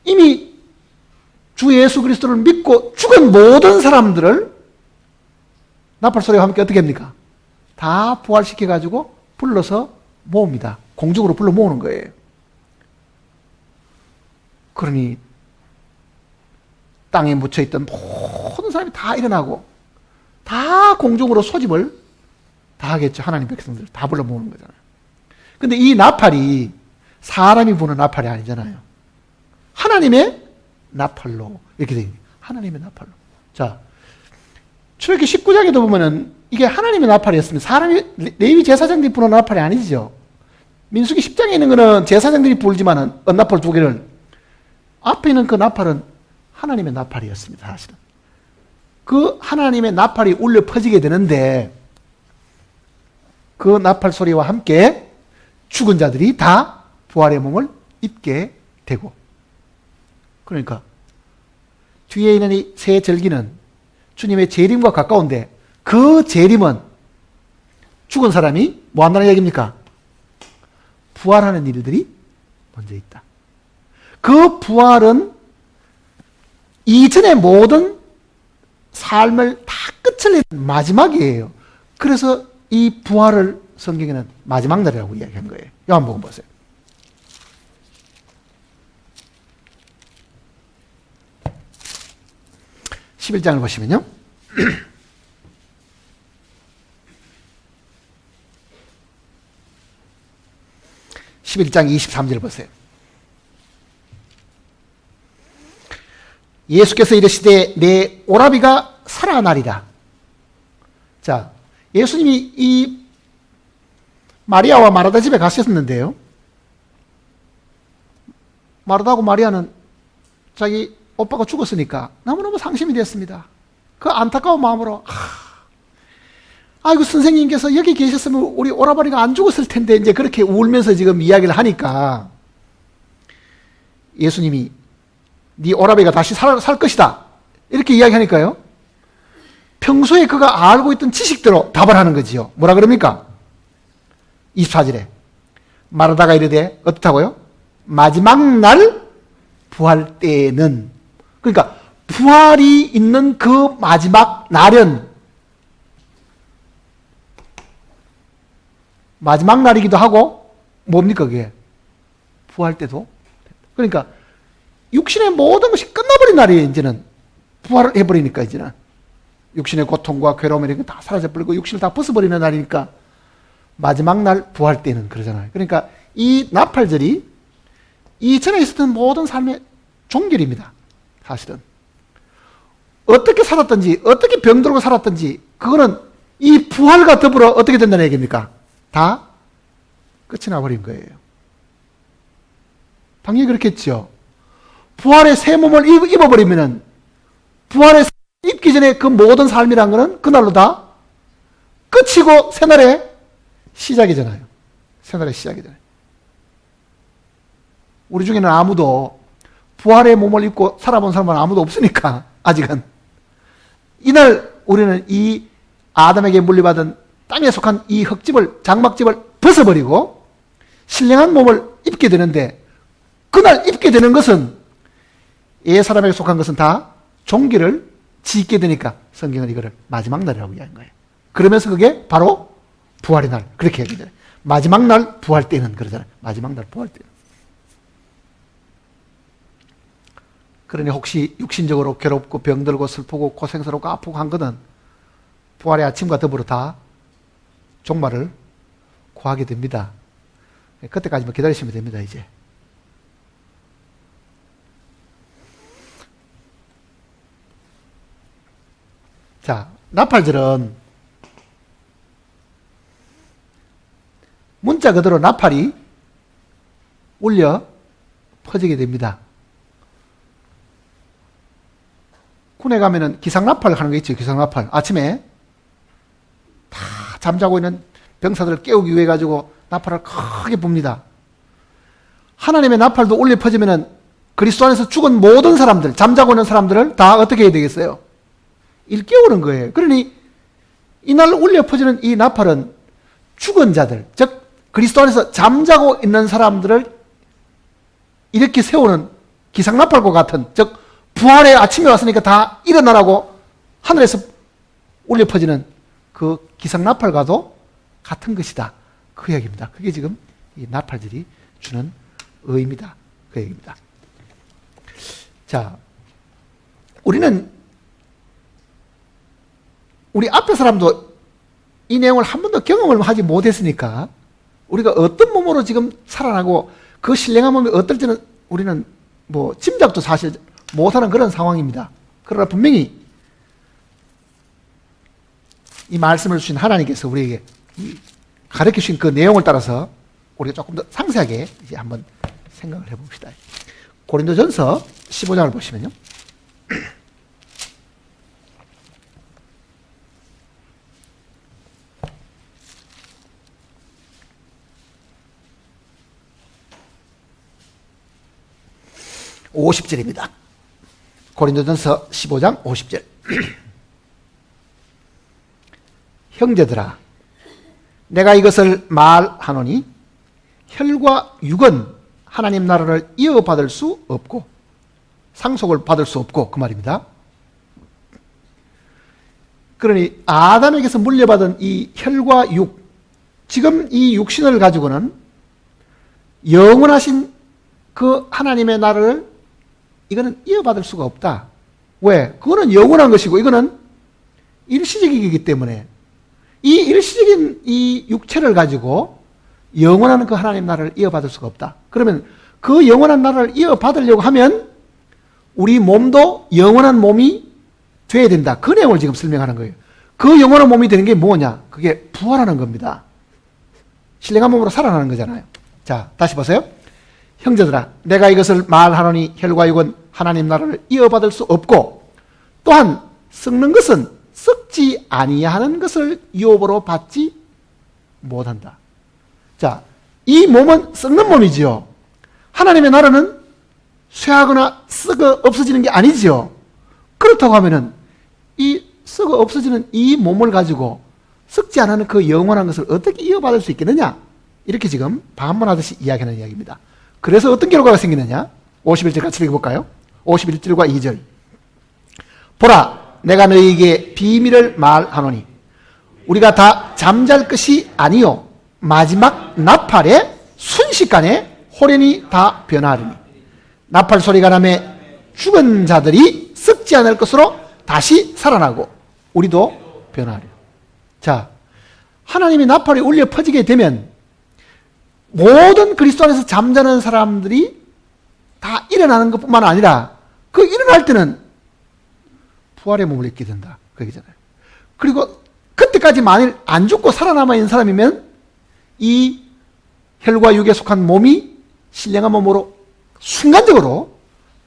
이미 주 예수 그리스도를 믿고 죽은 모든 사람들을 나팔 소리와 함께 어떻게 합니까? 다 부활시켜가지고 불러서 모읍니다. 공중으로 불러 모으는 거예요. 그러니 땅에 묻혀있던 모든 사람이 다 일어나고 다 공중으로 소집을 다 하겠죠. 하나님 백성들 다 불러 모으는 거잖아요. 근데 이 나팔이 사람이 부는 나팔이 아니잖아요. 하나님의 나팔로 이렇게 되어 있는 하나님의 나팔로. 자, 출애굽기 19장에도 보면은 이게 하나님의 나팔이었으면 사람이 레위 제사장들이 부는 나팔이 아니죠. 민수기 10장에 있는 거는 제사장들이 불지만은 은나팔 두 개를, 앞에 있는 그 나팔은 하나님의 나팔이었습니다. 사실은 그 하나님의 나팔이 울려 퍼지게 되는데 그 나팔 소리와 함께 죽은 자들이 다 부활의 몸을 입게 되고, 그러니까 뒤에 있는 이 새 절기는 주님의 재림과 가까운데 그 재림은 죽은 사람이 뭐 한다는 얘기입니까? 부활하는 일들이 먼저 있다. 그 부활은 이전의 모든 삶을 다 끝을 내는 마지막이에요. 그래서 이 부활을 성경에는 마지막 날이라고 이야기한 거예요. 요한복음 보세요. 11장을 보시면요. 11장 23절 보세요. 예수께서 이르시되 내 오라비가 살아나리라. 자, 예수님이 이 마리아와 마르다 집에 가셨는데요. 마르다하고 마리아는 자기 오빠가 죽었으니까 너무너무 상심이 됐습니다. 그 안타까운 마음으로 아이고 선생님께서 여기 계셨으면 우리 오라버니가 안 죽었을 텐데 이제 그렇게 울면서 지금 이야기를 하니까 예수님이 네 오라버니가 다시 살 것이다 이렇게 이야기하니까요, 평소에 그가 알고 있던 지식대로 답을 하는 거지요. 뭐라 그럽니까? 24절에 말하다가 이르되 어떻다고요? 마지막 날 부활 때는, 그러니까 부활이 있는 그 마지막 날은 마지막 날이기도 하고 뭡니까 그게? 부활 때도. 그러니까 육신의 모든 것이 끝나버린 날이에요. 이제는 부활을 해버리니까 이제는 육신의 고통과 괴로움 이런 게 다 사라져버리고 육신을 다 벗어버리는 날이니까 마지막 날 부활 때는 그러잖아요. 그러니까 이 나팔절이 이전에 있었던 모든 삶의 종결입니다. 사실은 어떻게 살았든지 어떻게 병들고 살았든지 그거는 이 부활과 더불어 어떻게 된다는 얘기입니까? 다 끝이 나버린 거예요. 당연히 그렇겠죠. 부활의 새 몸을 입어버리면은 부활의 입기 전에 그 모든 삶이란 거는 그날로 다 끝이고 새날의 시작이잖아요. 새날의 시작이잖아요. 우리 중에는 아무도 부활의 몸을 입고 살아본 사람은 아무도 없으니까 아직은 이날 우리는 이 아담에게 물려받은 땅에 속한 이 흙집을 장막집을 벗어버리고 신령한 몸을 입게 되는데 그날 입게 되는 것은 옛사람에게 속한 것은 다 종기를 짓게 되니까 성경은 이거를 마지막 날이라고 이야기한 거예요. 그러면서 그게 바로 부활의 날 그렇게 얘기하잖아요. 마지막 날 부활 때는 그러잖아요. 마지막 날 부활 때는. 그러니 혹시 육신적으로 괴롭고 병들고 슬프고 고생스럽고 아프고 한 것은 부활의 아침과 더불어 다 종말을 구하게 됩니다. 그때까지만 기다리시면 됩니다. 이제. 자, 나팔절은 문자 그대로 나팔이 울려 퍼지게 됩니다. 군에 가면은 기상나팔 하는 거 있죠. 기상나팔. 아침에 다 잠자고 있는 병사들을 깨우기 위해 가지고 나팔을 크게 붑니다. 하나님의 나팔도 울려 퍼지면은 그리스도 안에서 죽은 모든 사람들, 잠자고 있는 사람들을 다 어떻게 해야 되겠어요? 일깨우는 거예요. 그러니 이날 울려 퍼지는 이 나팔은 죽은 자들, 즉 그리스도 안에서 잠자고 있는 사람들을 이렇게 세우는 기상나팔과 같은, 즉 부활의 아침에 왔으니까 다 일어나라고 하늘에서 울려 퍼지는 그 기상나팔과도 같은 것이다. 그 얘기입니다. 그게 지금 이 나팔들이 주는 의미다. 그 얘기입니다. 자, 우리 앞에 사람도 이 내용을 한 번도 경험을 하지 못했으니까 우리가 어떤 몸으로 지금 살아나고 그 신령한 몸이 어떨지는 우리는 뭐 짐작도 사실 못하는 그런 상황입니다. 그러나 분명히 이 말씀을 주신 하나님께서 우리에게 가르쳐 주신 그 내용을 따라서 우리가 조금 더 상세하게 이제 한번 생각을 해봅시다. 고린도전서 15장을 보시면요. (50절입니다) 고린도전서 15장 50절. 형제들아, 내가 이것을 말하노니 혈과 육은 하나님 나라를 이어받을 수 없고 상속을 받을 수 없고, 그 말입니다. 그러니 아담에게서 물려받은 이 혈과 육, 지금 이 육신을 가지고는 영원하신 그 하나님의 나라를 이거는 이어받을 수가 없다. 왜? 그거는 영원한 것이고 이거는 일시적이기 때문에 이 일시적인 이 육체를 가지고 영원한 그 하나님 나라를 이어받을 수가 없다. 그러면 그 영원한 나라를 이어받으려고 하면 우리 몸도 영원한 몸이 돼야 된다. 그 내용을 지금 설명하는 거예요. 그 영원한 몸이 되는 게 뭐냐? 그게 부활하는 겁니다. 신령한 몸으로 살아나는 거잖아요. 자, 다시 보세요. 형제들아 내가 이것을 말하노니 혈과 육은 하나님 나라를 이어받을 수 없고 또한 썩는 것은 썩지 아니하는 것을 유업으로 받지 못한다. 자, 이 몸은 썩는 몸이지요. 하나님의 나라는 쇠하거나 썩어 없어지는 게 아니지요. 그렇다고 하면은 이 썩어 없어지는 이 몸을 가지고 썩지 않은 그 영원한 것을 어떻게 이어받을 수 있겠느냐? 이렇게 지금 반문하듯이 이야기하는 이야기입니다. 그래서 어떤 결과가 생기느냐? 51절 같이 읽어볼까요? 51절과 2절. 보라, 내가 너희에게 비밀을 말하노니 우리가 다 잠잘 것이 아니요 마지막 나팔에 순식간에 호련히 다 변하리니 나팔 소리가 나매 죽은 자들이 썩지 않을 것으로 다시 살아나고 우리도 변하리라. 자, 하나님의 나팔이 울려 퍼지게 되면 모든 그리스도 안에서 잠자는 사람들이 다 일어나는 것뿐만 아니라 그 일어날 때는 부활의 몸을 입게 된다. 그 얘기잖아요. 그리고 그때까지 만일 안 죽고 살아남아 있는 사람이면 이 혈과 육에 속한 몸이 신령한 몸으로 순간적으로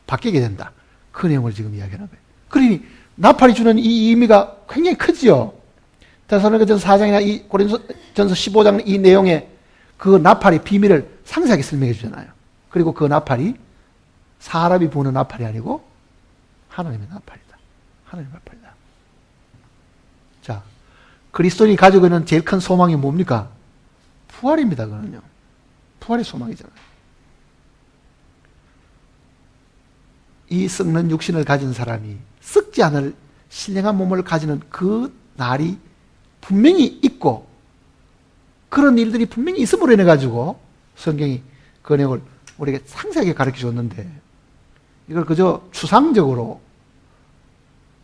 바뀌게 된다. 그 내용을 지금 이야기하는 거예요. 그러니 나팔이 주는 이 의미가 굉장히 크지요. 데살로니가전서 4장이나 이 고린도전서 15장 이 내용에 그 나팔의 비밀을 상세하게 설명해 주잖아요. 그리고 그 나팔이 사람이 부는 나팔이 아니고 하나님의 나팔이다. 하나님의 나팔이다. 자, 그리스도인이 가지고 있는 제일 큰 소망이 뭡니까? 부활입니다. 그거는요. 부활의 소망이잖아요. 이 썩는 육신을 가진 사람이 썩지 않을 신령한 몸을 가지는 그 날이 분명히 있고 그런 일들이 분명히 있음으로 인해 가지고 성경이 그 내용을 우리에게 상세하게 가르쳐 줬는데 이걸 그저 추상적으로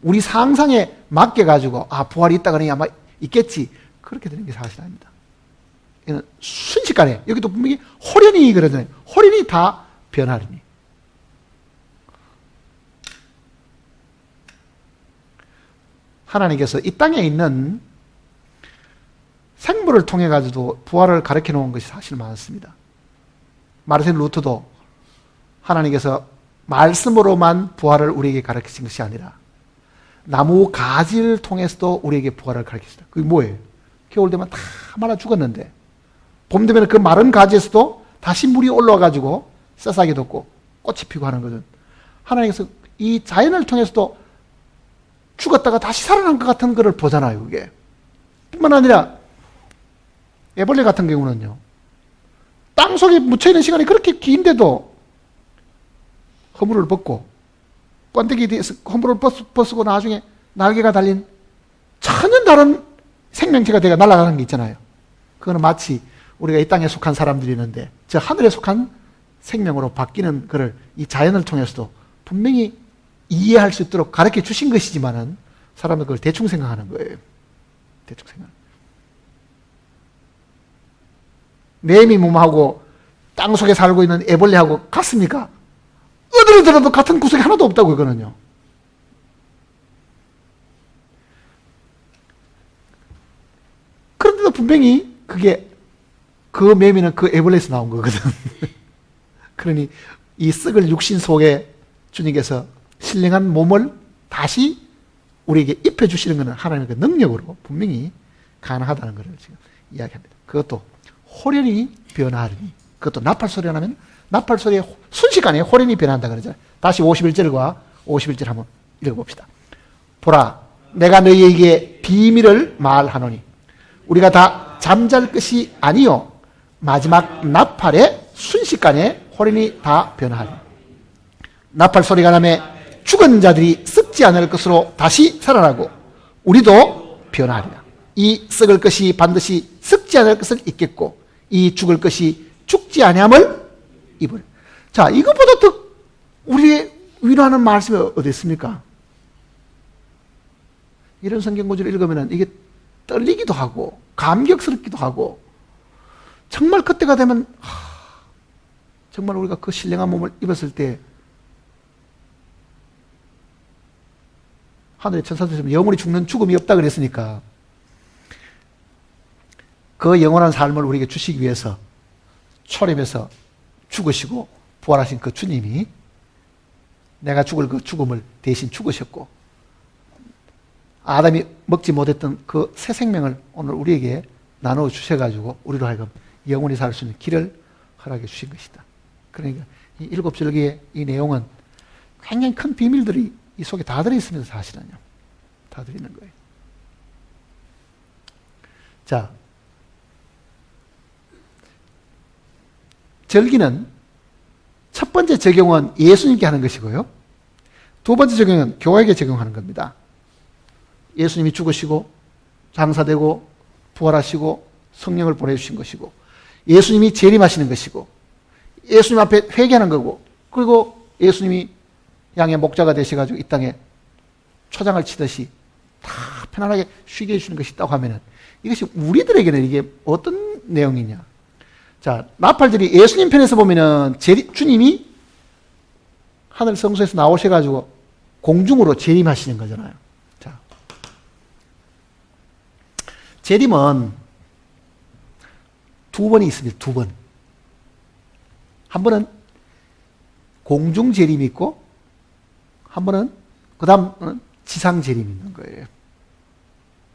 우리 상상에 맡겨 가지고 부활이 있다 그러니 아마 있겠지 그렇게 되는 게 사실 아닙니다. 이는 순식간에 여기도 분명히 호련히 그러잖아요. 호련히 다 변하리니. 하나님께서 이 땅에 있는 생물을 통해 가지고 부활을 가르쳐 놓은 것이 사실 많습니다. 마르틴 루터도 하나님께서 말씀으로만 부활을 우리에게 가르치신 것이 아니라 나무 가지를 통해서도 우리에게 부활을 가르치셨다. 그게 뭐예요? 겨울 되면 다 말라 죽었는데 봄 되면 그 마른 가지에서도 다시 물이 올라와 가지고 새싹이 돋고 꽃이 피고 하는 것은 하나님께서 이 자연을 통해서도 죽었다가 다시 살아난 것 같은 것을 보잖아요. 그게 뿐만 아니라 애벌레 같은 경우는요 땅 속에 묻혀있는 시간이 그렇게 긴데도 허물을 벗고 번데기 뒤에서 허물을 벗고 나중에 날개가 달린 전혀 다른 생명체가 되어 날아가는 게 있잖아요. 그거는 마치 우리가 이 땅에 속한 사람들이 있는데 저 하늘에 속한 생명으로 바뀌는 것을 이 자연을 통해서도 분명히 이해할 수 있도록 가르쳐 주신 것이지만은 사람은 그걸 대충 생각하는 거예요. 대충 생각. 매미 몸하고 땅 속에 살고 있는 애벌레하고 같습니까? 어디를 들어도 같은 구석이 하나도 없다고 그거는요. 그런데도 분명히 그게 그 매미는 그 애벌레에서 나온 거거든. 그러니 이 썩을 육신 속에 주님께서 신령한 몸을 다시 우리에게 입혀주시는 것은 하나님의 그 능력으로 분명히 가능하다는 것을 지금 이야기합니다. 그것도 호련히 변하리니 그것도 나팔 소리가 나면 나팔 소리에 순식간에 호련히 변한다 그러잖아요. 다시 51절과 51절 한번 읽어봅시다. 보라, 내가 너희에게 비밀을 말하노니 우리가 다 잠잘 것이 아니요 마지막 나팔에 순식간에 호련히 다 변하리니 나팔 소리가 나매 죽은 자들이 썩지 않을 것으로 다시 살아나고 우리도 변하리라. 이 썩을 것이 반드시 썩지 않을 것을 입겠고 이 죽을 것이 죽지 아니함을 입을. 자, 이것보다 더 우리의 위로하는 말씀이 어디 있습니까? 이런 성경 구절을 읽으면 이게 떨리기도 하고 감격스럽기도 하고 정말 그때가 되면 정말 우리가 그 신령한 몸을 입었을 때 하늘의 천사들처럼 영원히 죽는 죽음이 없다 그랬으니까 그 영원한 삶을 우리에게 주시기 위해서 초림에서 죽으시고 부활하신 그 주님이 내가 죽을 그 죽음을 대신 죽으셨고 아담이 먹지 못했던 그 새 생명을 오늘 우리에게 나누어 주셔가지고 우리로 하여금 영원히 살 수 있는 길을 허락해 주신 것이다. 그러니까 이 일곱 절기의 이 내용은 굉장히 큰 비밀들이 이 속에 다 들어있습니다. 사실은요. 다 들어있는 거예요. 자, 절기는 첫 번째 적용은 예수님께 하는 것이고요. 두 번째 적용은 교회에게 적용하는 겁니다. 예수님이 죽으시고 장사되고 부활하시고 성령을 보내주신 것이고 예수님이 재림하시는 것이고 예수님 앞에 회개하는 거고 그리고 예수님이 양의 목자가 되셔가지고 이 땅에 초장을 치듯이 다 편안하게 쉬게 해주시는 것이 있다고 하면은 이것이 우리들에게는 이게 어떤 내용이냐. 자, 나팔들이 예수님 편에서 보면은 주님이 하늘 성소에서 나오셔가지고 공중으로 재림하시는 거잖아요. 자, 재림은 두 번이 있습니다. 두 번. 한 번은 공중 재림이 있고 한 번은 그 다음은 지상 재림이 있는 거예요.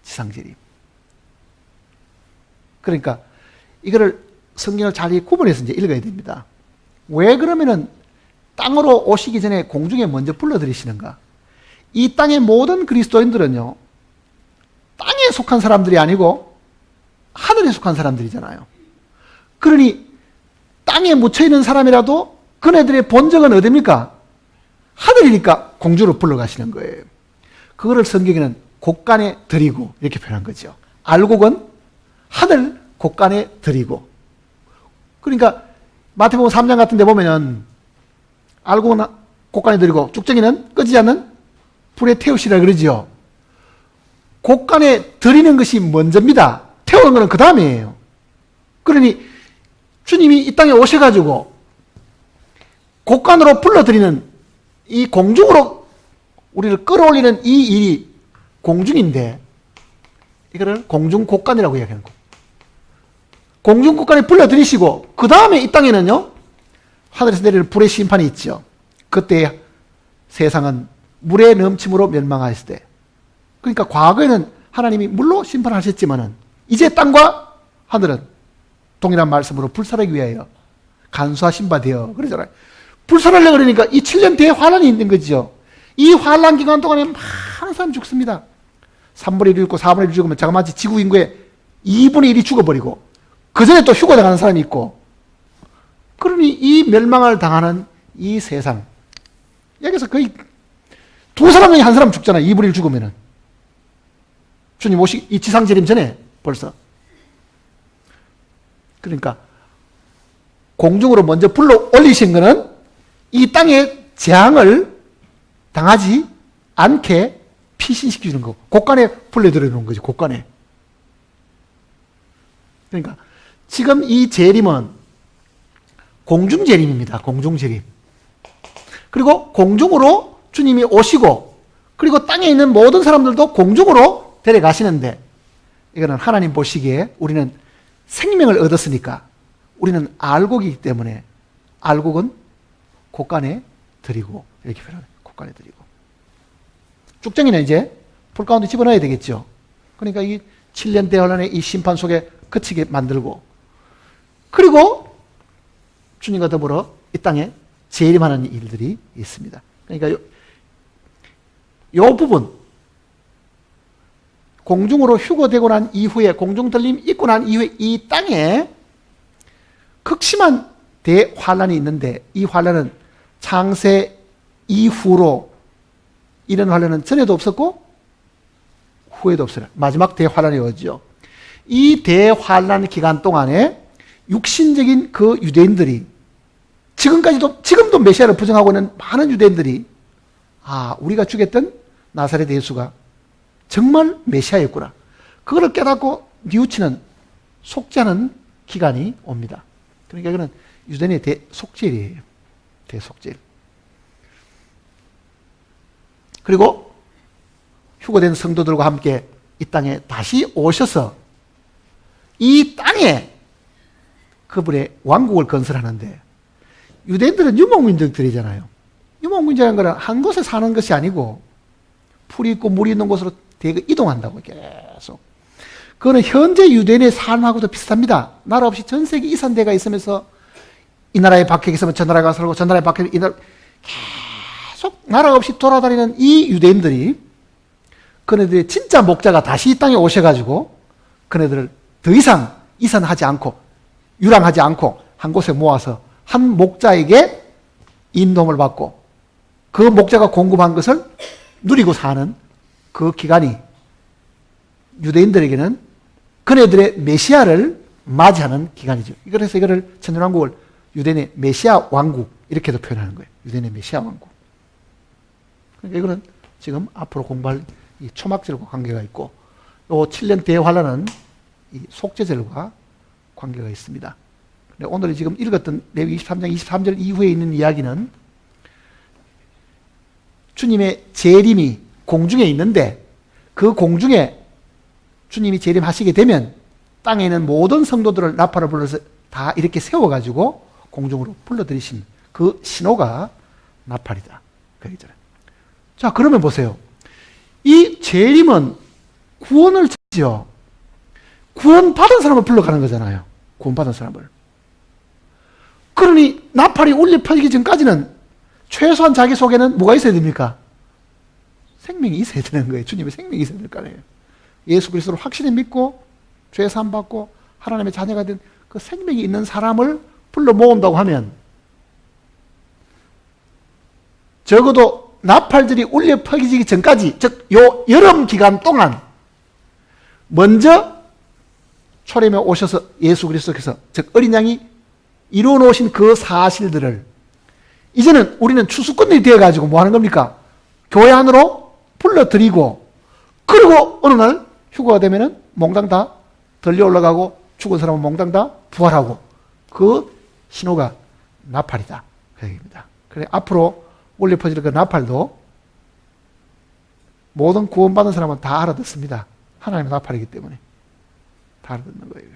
지상 재림. 그러니까 이거를 성경을 잘 구분해서 이제 읽어야 됩니다. 왜 그러면은 땅으로 오시기 전에 공중에 먼저 불러들이시는가? 이 땅의 모든 그리스도인들은요, 땅에 속한 사람들이 아니고 하늘에 속한 사람들이잖아요. 그러니 땅에 묻혀있는 사람이라도 그네들의 본적은 어디입니까? 하늘이니까 공주로 불러가시는 거예요. 그거를 성경에는 곳간에 드리고 이렇게 표현한 거죠. 알곡은 하늘 곳간에 드리고. 그러니까 마태복음 3장 같은 데 보면은 알곡은 곳간에 드리고 쭉정이는 끄지 않는 불에 태우시라 그러지요. 곳간에 드리는 것이 먼저입니다. 태우는 것은 그 다음이에요. 그러니 주님이 이 땅에 오셔가지고 곳간으로 불러드리는 이 공중으로 우리를 끌어올리는 이 일이 공중인데 이거를 공중 곳간이라고 이야기하는 거예요. 공중 곳간에 불러들이시고 그 다음에 이 땅에는요 하늘에서 내리는 불의 심판이 있죠. 그때 세상은 물의 넘침으로 멸망하였을 때, 그러니까 과거에는 하나님이 물로 심판하셨지만은 이제 땅과 하늘은 동일한 말씀으로 불살하기 위하여 간수하신 바 되어 그러잖아요. 불살하려고 그러니까 이 7년 대환란이 있는 거죠. 이 환란 기간 동안에 많은 사람이 죽습니다. 3분의 1이 죽고 4분의 1이 죽으면 자그마치 지구 인구의 2분의 1이 죽어버리고 그 전에 또 휴가 당하는 사람이 있고, 그러니 이 멸망을 당하는 이 세상, 여기서 거의 두 사람 중에 한 사람 죽잖아요. 2분의 1 죽으면은. 주님 이 지상 재림 전에 벌써. 그러니까 공중으로 먼저 불러 올리신 거는 이 땅에 재앙을 당하지 않게 피신시키는 거고, 곳간에 불러들여놓은 거지, 곳간에. 그러니까 지금 이 재림은 공중재림입니다. 공중재림. 그리고 공중으로 주님이 오시고, 그리고 땅에 있는 모든 사람들도 공중으로 데려가시는데, 이거는 하나님 보시기에 우리는 생명을 얻었으니까 우리는 알곡이기 때문에 알곡은 곳간에 드리고, 이렇게 표현해요. 곳간에 드리고. 쭉정이는 이제 불 가운데 집어넣어야 되겠죠. 그러니까 이 7년 대환란의 이 심판 속에 그치게 만들고, 그리고 주님과 더불어 이 땅에 재림하는 일들이 있습니다. 그러니까 요 부분, 공중으로 휴거되고 난 이후에, 공중 들림 있고 난 이후에 이 땅에 극심한 대환란이 있는데, 이 환란은 창세 이후로, 이런 환란은 전에도 없었고 후에도 없어요. 마지막 대환란이 오죠. 이 대환란 기간 동안에 육신적인 그 유대인들이, 지금도 메시아를 부정하고 있는 많은 유대인들이, 우리가 죽였던 나사렛 예수가 정말 메시아였구나, 그거를 깨닫고 뉘우치는, 속죄하는 기간이 옵니다. 그러니까 이거는 유대인의 대속죄일이에요. 대속죄일. 그리고 휴거된 성도들과 함께 이 땅에 다시 오셔서 이 땅에 그분의 왕국을 건설하는데, 유대인들은 유목민족들이잖아요. 유목민족이라는 것은 한 곳에 사는 것이 아니고 풀이 있고 물이 있는 곳으로 대거 이동한다고 계속. 그거는 현재 유대인의 삶하고도 비슷합니다. 나라 없이 전 세계 이산대가 있으면서 이 나라에 박해 있으면 저 나라에 가서 살고 저 나라에 박해 이 나라 계속 나라 없이 돌아다니는 이 유대인들이 그네들의 진짜 목자가 다시 이 땅에 오셔가지고 그네들을 더 이상 이산하지 않고 유랑하지 않고 한 곳에 모아서 한 목자에게 인도를 받고 그 목자가 공급한 것을 누리고 사는 그 기간이 유대인들에게는 그네들의 메시아를 맞이하는 기간이죠. 그래서 이거를 천년왕국을 유대인의 메시아 왕국 이렇게도 표현하는 거예요. 유대인의 메시아 왕국. 그러니까 이거는 지금 앞으로 공부할 이 초막절과 관계가 있고 또 7년 대환란은 이 속죄절과 관계가 있습니다. 근데 오늘 지금 읽었던 레위 23장 23절 이후에 있는 이야기는 주님의 재림이 공중에 있는데 그 공중에 주님이 재림하시게 되면 땅에 있는 모든 성도들을 나팔을 불러서 다 이렇게 세워가지고 공중으로 불러들이신 그 신호가 나팔이다. 그러잖아요. 자, 그러면 보세요. 이 재림은 구원을 지죠. 구원받은 사람을 불러가는 거잖아요. 구원받은 사람을. 그러니 나팔이 울려 퍼지기 전까지는 최소한 자기 속에는 뭐가 있어야 됩니까? 생명이 있어야 되는 거예요. 주님의 생명이 있어야 될 거 아니에요. 예수 그리스도를 확실히 믿고 죄 사함 받고 하나님의 자녀가 된 그 생명이 있는 사람을 불러 모은다고 하면 적어도 나팔들이 울려 퍼지기 전까지, 즉 요 여름 기간 동안 먼저 초림에 오셔서 예수 그리스도께서 즉 어린 양이 이루어 놓으신 그 사실들을 이제는 우리는 추수꾼들이 되어가지고 뭐 하는 겁니까? 교회 안으로 불러들이고 그리고 어느 날 휴거가 되면은 몽땅 다 들려 올라가고 죽은 사람은 몽땅 다 부활하고 그 신호가 나팔이다. 그 얘기입니다. 그래 앞으로 울려 퍼질 그 나팔도 모든 구원받은 사람은 다 알아듣습니다. 하나님의 나팔이기 때문에 다 알아듣는 거예요.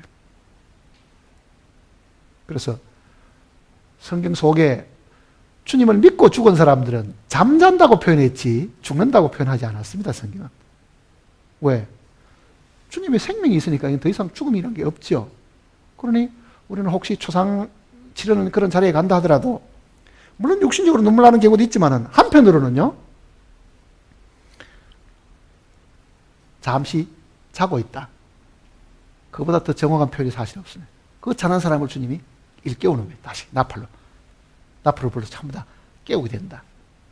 그래서 성경 속에 주님을 믿고 죽은 사람들은 잠잔다고 표현했지 죽는다고 표현하지 않았습니다. 성경은. 왜? 주님의 생명이 있으니까 더 이상 죽음이라는 게 없죠. 그러니 우리는 혹시 초상 치르는 그런 자리에 간다 하더라도 물론 육신적으로 눈물 나는 경우도 있지만 한편으로는요 잠시 자고 있다. 그보다 더 정확한 표현이 사실 없습니다. 그 자는 사람을 주님이 일깨우는 거예요. 다시 나팔로. 나팔을 불러서 전부 다 깨우게 된다.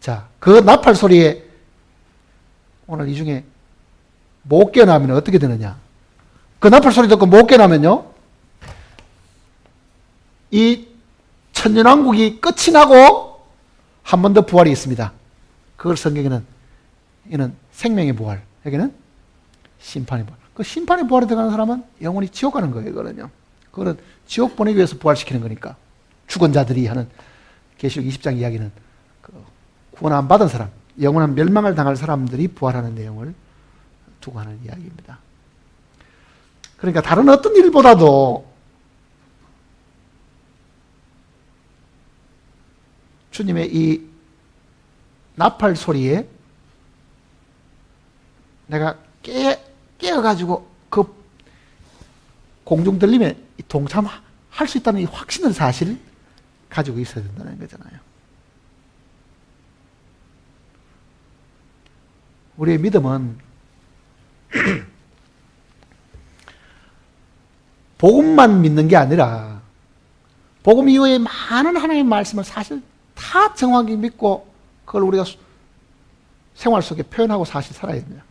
자, 그 나팔 소리에 오늘 이 중에 못 깨어나면 어떻게 되느냐? 그 나팔 소리 듣고 못 깨어나면요, 이 천년왕국이 끝이 나고 한 번 더 부활이 있습니다. 그걸 성경에는 이는 생명의 부활, 여기는 심판의 부활. 그 심판의 부활에 들어가는 사람은 영원히 지옥 가는 거예요. 그거는 지옥 보내기 위해서 부활시키는 거니까. 죽은 자들이 하는 계시록 20장 이야기는 그 구원 안 받은 사람, 영원한 멸망을 당할 사람들이 부활하는 내용을 두고 하는 이야기입니다. 그러니까 다른 어떤 일보다도 주님의 이 나팔 소리에 내가 깨어가지고 그 공중 들림에 동참할 수 있다는 이 확신을 사실 가지고 있어야 된다는 거잖아요. 우리의 믿음은 복음만 믿는 게 아니라 복음 이후에 많은 하나님의 말씀을 사실 다 정확히 믿고 그걸 우리가 생활 속에 표현하고 사실 살아야 됩니다.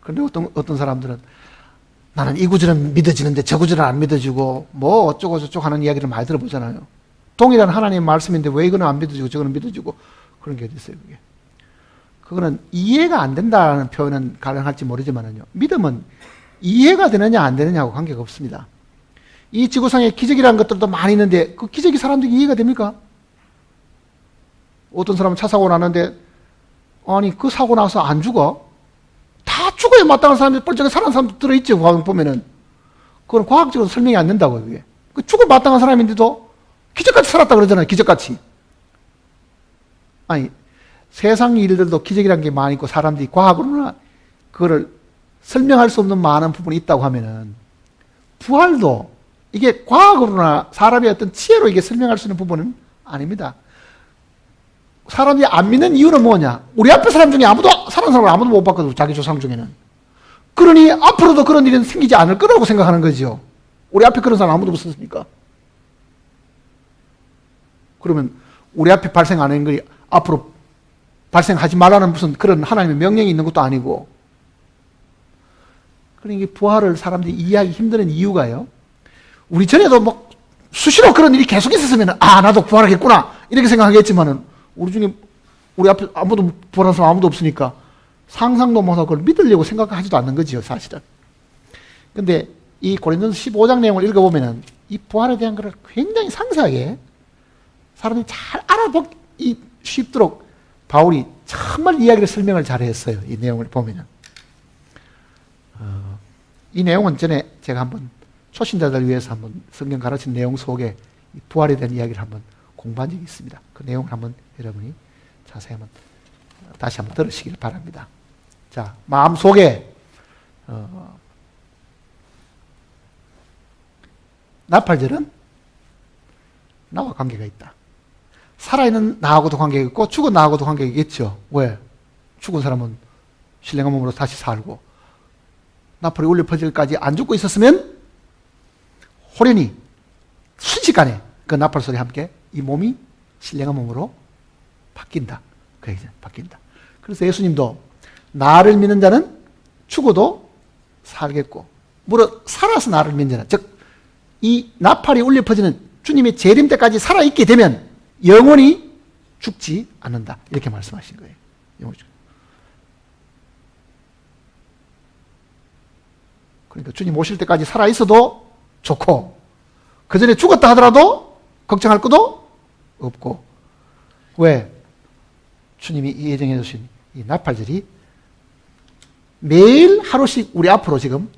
그런데 어떤 사람들은 나는 이 구절은 믿어지는데 저 구절은 안 믿어지고 뭐 어쩌고 저쩌고 하는 이야기를 많이 들어보잖아요. 동일한 하나님의 말씀인데 왜 이거는 안 믿어지고 저거는 믿어지고 그런 게 어디 있어요, 그게. 그거는 이해가 안 된다는 표현은 가능할지 모르지만요. 믿음은 이해가 되느냐 안 되느냐하고 관계가 없습니다. 이 지구상에 기적이라는 것들도 많이 있는데 그 기적이 사람들이 이해가 됩니까? 어떤 사람은 차 사고 나는데 아니 그 사고 나서 안 죽어? 다 죽어야 마땅한 사람들이 뻘쩍이 살아난 사람도 들어있죠. 과학 보면은. 그건 과학적으로 설명이 안 된다고요. 그게. 그 죽어 마땅한 사람인데도 기적같이 살았다 그러잖아요. 기적같이. 아니, 세상 일들도 기적이라는 게 많이 있고 사람들이 과학으로나 그거를 설명할 수 없는 많은 부분이 있다고 하면은 부활도 이게 과학으로나 사람의 어떤 지혜로 이게 설명할 수 있는 부분은 아닙니다. 사람이 안 믿는 이유는 뭐냐? 우리 앞에 사람 중에 아무도 사는 사람을 아무도 못 봤거든. 자기 조상 중에는. 그러니 앞으로도 그런 일은 생기지 않을 거라고 생각하는 거죠. 우리 앞에 그런 사람 아무도 없었으니까. 그러면 우리 앞에 발생 안 한 거리 앞으로 발생하지 말라는 무슨 그런 하나님의 명령이 있는 것도 아니고. 그러니까 부활을 사람들이 이해하기 힘든 이유가요. 우리 전에도 뭐 수시로 그런 일이 계속 있었으면 나도 부활하겠구나 이렇게 생각하겠지만은 우리 중에 우리 앞에 아무도 부활한 사람 아무도 없으니까 상상도 못하고 그걸 믿으려고 생각하지도 않는 거지요, 사실은. 근데 이 고린도서 15장 내용을 읽어보면은 이 부활에 대한 것을 굉장히 상세하게 사람들이 잘 알아보기 쉽도록 바울이 정말 이야기를 설명을 잘 했어요. 이 내용을 보면은. 이 내용은 전에 제가 한번 초신자들 위해서 한번 성경 가르친 내용 속에 부활에 대한 이야기를 한번 공부한 적이 있습니다. 그 내용을 한번 여러분이 자세히 한번 다시 한번 들으시길 바랍니다. 자, 마음속에 나팔절은 나와 관계가 있다. 살아있는 나하고도 관계가 있고 죽은 나하고도 관계가 있겠죠. 왜? 죽은 사람은 신령한 몸으로 다시 살고 나팔이 울려 퍼질까지 안 죽고 있었으면 호련히 순식간에 그 나팔 소리와 함께 이 몸이 신령한 몸으로 바뀐다. 그 얘기죠. 바뀐다. 그래서 예수님도 나를 믿는 자는 죽어도 살겠고 무릇 살아서 나를 믿는 자는 즉 이 나팔이 울려 퍼지는 주님의 재림 때까지 살아있게 되면 영원히 죽지 않는다. 이렇게 말씀하신 거예요. 그러니까 주님 오실 때까지 살아있어도 좋고 그 전에 죽었다 하더라도 걱정할 것도 없고. 왜? 주님이 예정해 주신 이 나팔절이 매일 하루씩 우리 앞으로 지금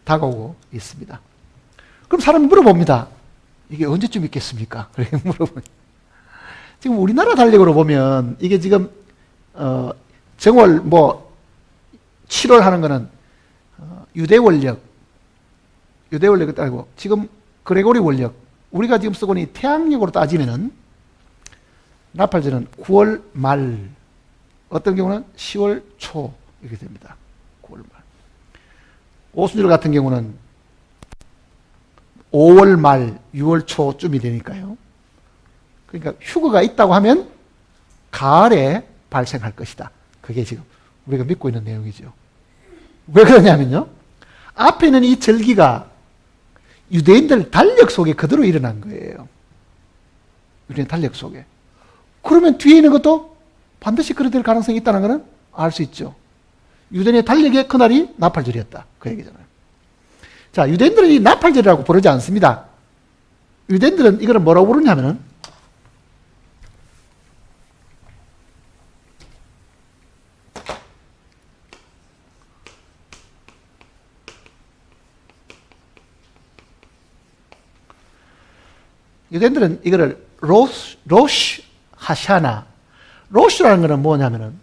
다가오고 있습니다. 그럼 사람이 물어봅니다. 이게 언제쯤 있겠습니까? 그렇게 물어보면. 지금 우리나라 달력으로 보면 이게 지금 정월 7월 하는 거는 유대 원력 따지고 지금 그레고리 원력 우리가 지금 쓰고 있는 태양력으로 따지면은 나팔절은 9월 말 어떤 경우는 10월 초 이렇게 됩니다. 9월 말. 오순절 같은 경우는 5월 말 6월 초쯤이 되니까요. 그러니까 휴거가 있다고 하면 가을에 발생할 것이다. 그게 지금 우리가 믿고 있는 내용이죠. 왜 그러냐면요. 앞에 있는 이 절기가 유대인들 달력 속에 그대로 일어난 거예요. 유대인 달력 속에. 그러면 뒤에 있는 것도 반드시 그렇게 될 가능성이 있다는 것은 알 수 있죠. 유대인의 달력의 그날이 나팔절이었다. 그 얘기잖아요. 자, 유대인들은 이 나팔절이라고 부르지 않습니다. 유대인들은 이거를 뭐라고 부르냐면은 유대인들은 이거를 로시 하샤나. 로시라는 것은 뭐냐면은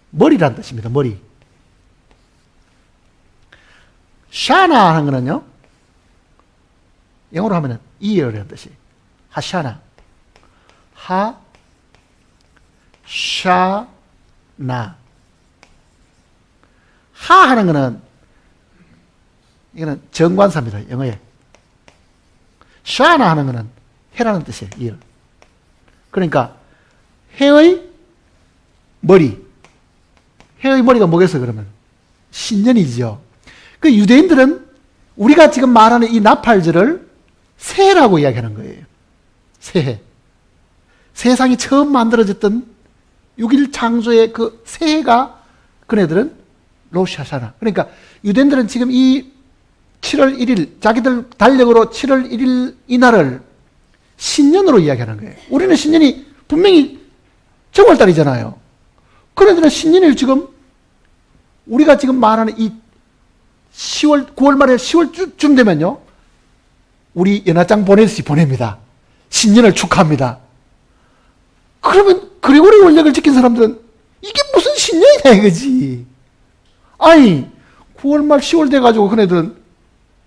머리라는 뜻입니다. 머리. 샤나 하는 거는요. 영어로 하면은 ear라는 뜻이. 하샤나. 하샤나. 하 하는 거는 이거는 정관사입니다. 영어에. 샤나 하는 거는 해라는 뜻이에요. ear. 그러니까 해의 머리. 해의 머리가 뭐겠어 그러면? 신년이죠. 그 유대인들은 우리가 지금 말하는 이 나팔절을 새해라고 이야기하는 거예요. 새해. 세상이 처음 만들어졌던 6일 창조의 그 새해가 그네들은 로시하샤나. 그러니까 유대인들은 지금 이 7월 1일 자기들 달력으로 7월 1일 이날을 신년으로 이야기하는 거예요. 우리는 신년이 분명히 정월달이잖아요. 그네들은 신년을 지금 우리가 지금 말하는 이 9월 말에 10월쯤 되면요. 우리 연하장 보내듯이 보냅니다. 신년을 축하합니다. 그러면 그리고리 원력을 지킨 사람들은 이게 무슨 신년이냐 이거지. 아니 9월 말 10월 돼가지고 그네들은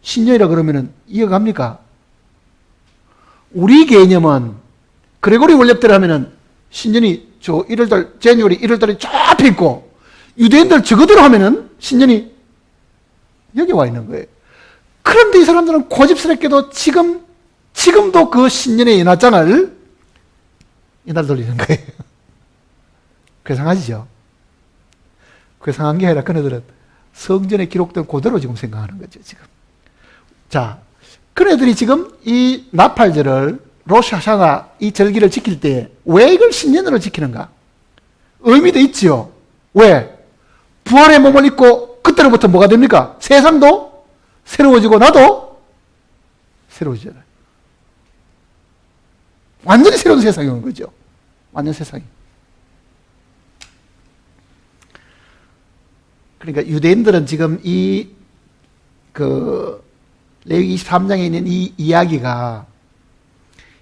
신년이라 그러면은 이해갑니까? 우리 개념은 그레고리 원력대로 하면은 신년이 저 1월달, 제니월이 1월달에 쫙 앞에 있고 유대인들 저거대로 하면은 신년이 여기 와 있는 거예요. 그런데 이 사람들은 고집스럽게도 지금도 그 신년의 연화장을 이날 돌리는 거예요. 괴상하시죠? 괴상한 게 아니라 그네들은 성전에 기록된 그대로 지금 생각하는 거죠, 지금. 자, 그네들이 지금 이 나팔절을 로시 하샤나 이 절기를 지킬 때 왜 이걸 신년으로 지키는가? 의미도 있지요. 왜? 부활의 몸을 입고 그때로부터 뭐가 됩니까? 세상도 새로워지고 나도 새로워지잖아요. 완전히 새로운 세상이 오는 거죠. 완전 세상이. 그러니까 유대인들은 지금 레위기 23장에 있는 이 이야기가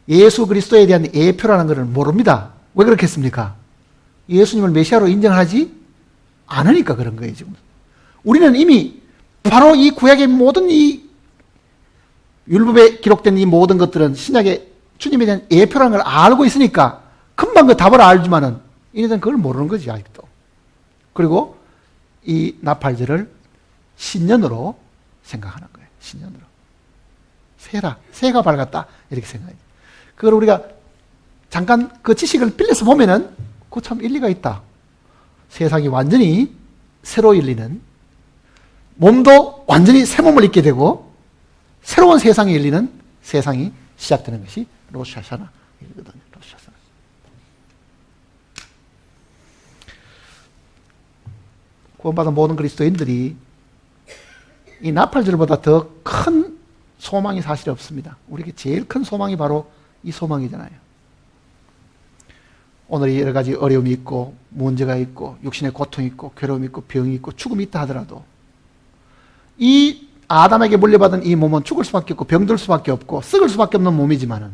예수 그리스도에 대한 예표라는 것을 모릅니다. 왜 그렇겠습니까? 예수님을 메시아로 인정하지 않으니까 그런 거예요, 지금. 우리는 이미 바로 이 구약의 모든 이 율법에 기록된 이 모든 것들은 신약의 주님에 대한 예표라는 걸 알고 있으니까 금방 그 답을 알지만은 이들은 그걸 모르는 거지, 아직도. 그리고 이 나팔절을 신년으로 생각하는 거예요. 신년으로. 새가 밝았다. 이렇게 생각해요. 그걸 우리가 잠깐 그 지식을 빌려서 보면은 그거 참 일리가 있다. 세상이 완전히 새로 열리는, 몸도 완전히 새 몸을 입게 되고 새로운 세상이 열리는 세상이 시작되는 것이 로시 하샤나 이거든요. 로시 하샤나. 구원받은 모든 그리스도인들이 이 나팔절보다 더 큰 소망이 사실 없습니다. 우리에게 제일 큰 소망이 바로 이 소망이잖아요. 오늘 여러 가지 어려움이 있고 문제가 있고 육신의 고통이 있고 괴로움이 있고 병이 있고 죽음이 있다 하더라도 이 아담에게 물려받은 이 몸은 죽을 수밖에 없고 병들 수밖에 없고 썩을 수밖에 없는 몸이지만은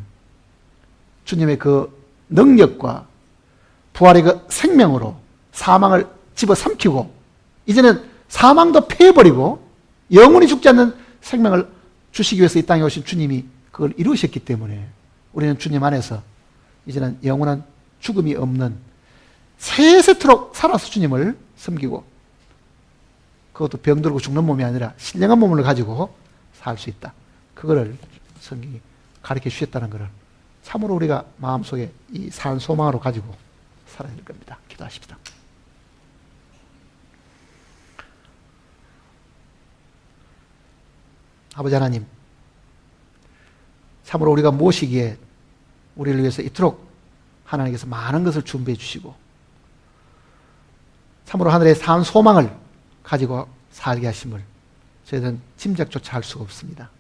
주님의 그 능력과 부활의 그 생명으로 사망을 집어삼키고 이제는 사망도 패해버리고 영원히 죽지 않는 생명을 주시기 위해서 이 땅에 오신 주님이 그걸 이루셨기 때문에 우리는 주님 안에서 이제는 영원한 죽음이 없는 세세토록 살아서 주님을 섬기고 그것도 병들고 죽는 몸이 아니라 신령한 몸을 가지고 살 수 있다. 그거를 성경이 가르쳐 주셨다는 것을 참으로 우리가 마음속에 이 산 소망으로 가지고 살아야 될 겁니다. 기도하십시다. 아버지 하나님, 참으로 우리가 모시기에 우리를 위해서 이토록 하나님께서 많은 것을 준비해 주시고 참으로 하늘의 산 소망을 가지고 살게 하심을 저희들은 짐작조차 할 수가 없습니다.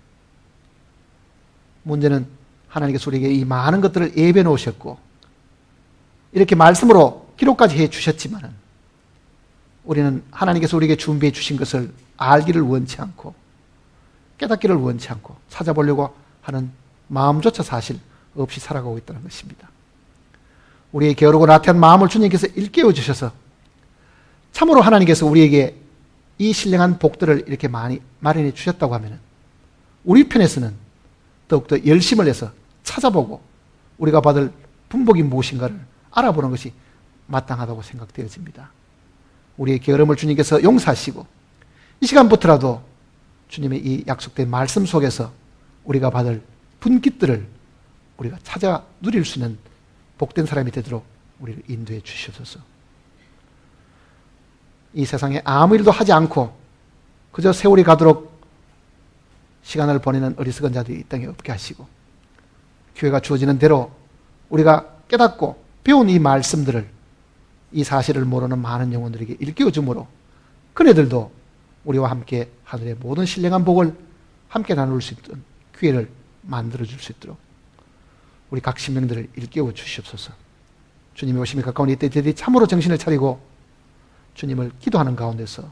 문제는 하나님께서 우리에게 이 많은 것들을 예배해 놓으셨고 이렇게 말씀으로 기록까지 해 주셨지만은 우리는 하나님께서 우리에게 준비해 주신 것을 알기를 원치 않고 깨닫기를 원치 않고 찾아보려고 하는 마음조차 사실 없이 살아가고 있다는 것입니다. 우리의 게으르고 나태한 마음을 주님께서 일깨워 주셔서 참으로 하나님께서 우리에게 이 신령한 복들을 이렇게 많이 마련해 주셨다고 하면 우리 편에서는 더욱더 열심을 내서 찾아보고 우리가 받을 분복이 무엇인가를 알아보는 것이 마땅하다고 생각되어집니다. 우리의 게으름을 주님께서 용서하시고 이 시간부터라도 주님의 이 약속된 말씀 속에서 우리가 받을 분깃들을 우리가 찾아 누릴 수 있는 복된 사람이 되도록 우리를 인도해 주시옵소서. 이 세상에 아무 일도 하지 않고 그저 세월이 가도록 시간을 보내는 어리석은 자들이 이 땅에 없게 하시고 교회가 주어지는 대로 우리가 깨닫고 배운 이 말씀들을 이 사실을 모르는 많은 영혼들에게 일깨워 주므로 그네들도 우리와 함께 하늘의 모든 신령한 복을 함께 나눌 수 있던 기회를 만들어 줄 수 있도록 우리 각 신명들을 일깨워 주시옵소서. 주님의 오심이 가까운 이때 저희들이 참으로 정신을 차리고 주님을 기도하는 가운데서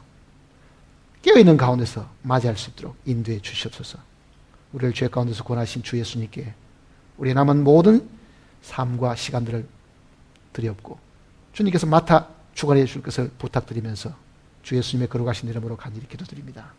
깨어있는 가운데서 맞이할 수 있도록 인도해 주시옵소서. 우리를 죄 가운데서 구원하신 주 예수님께 우리 남은 모든 삶과 시간들을 드리옵고 주님께서 맡아 주관해 줄 것을 부탁드리면서 주 예수님의 거룩하신 이름으로 간절히 기도드립니다.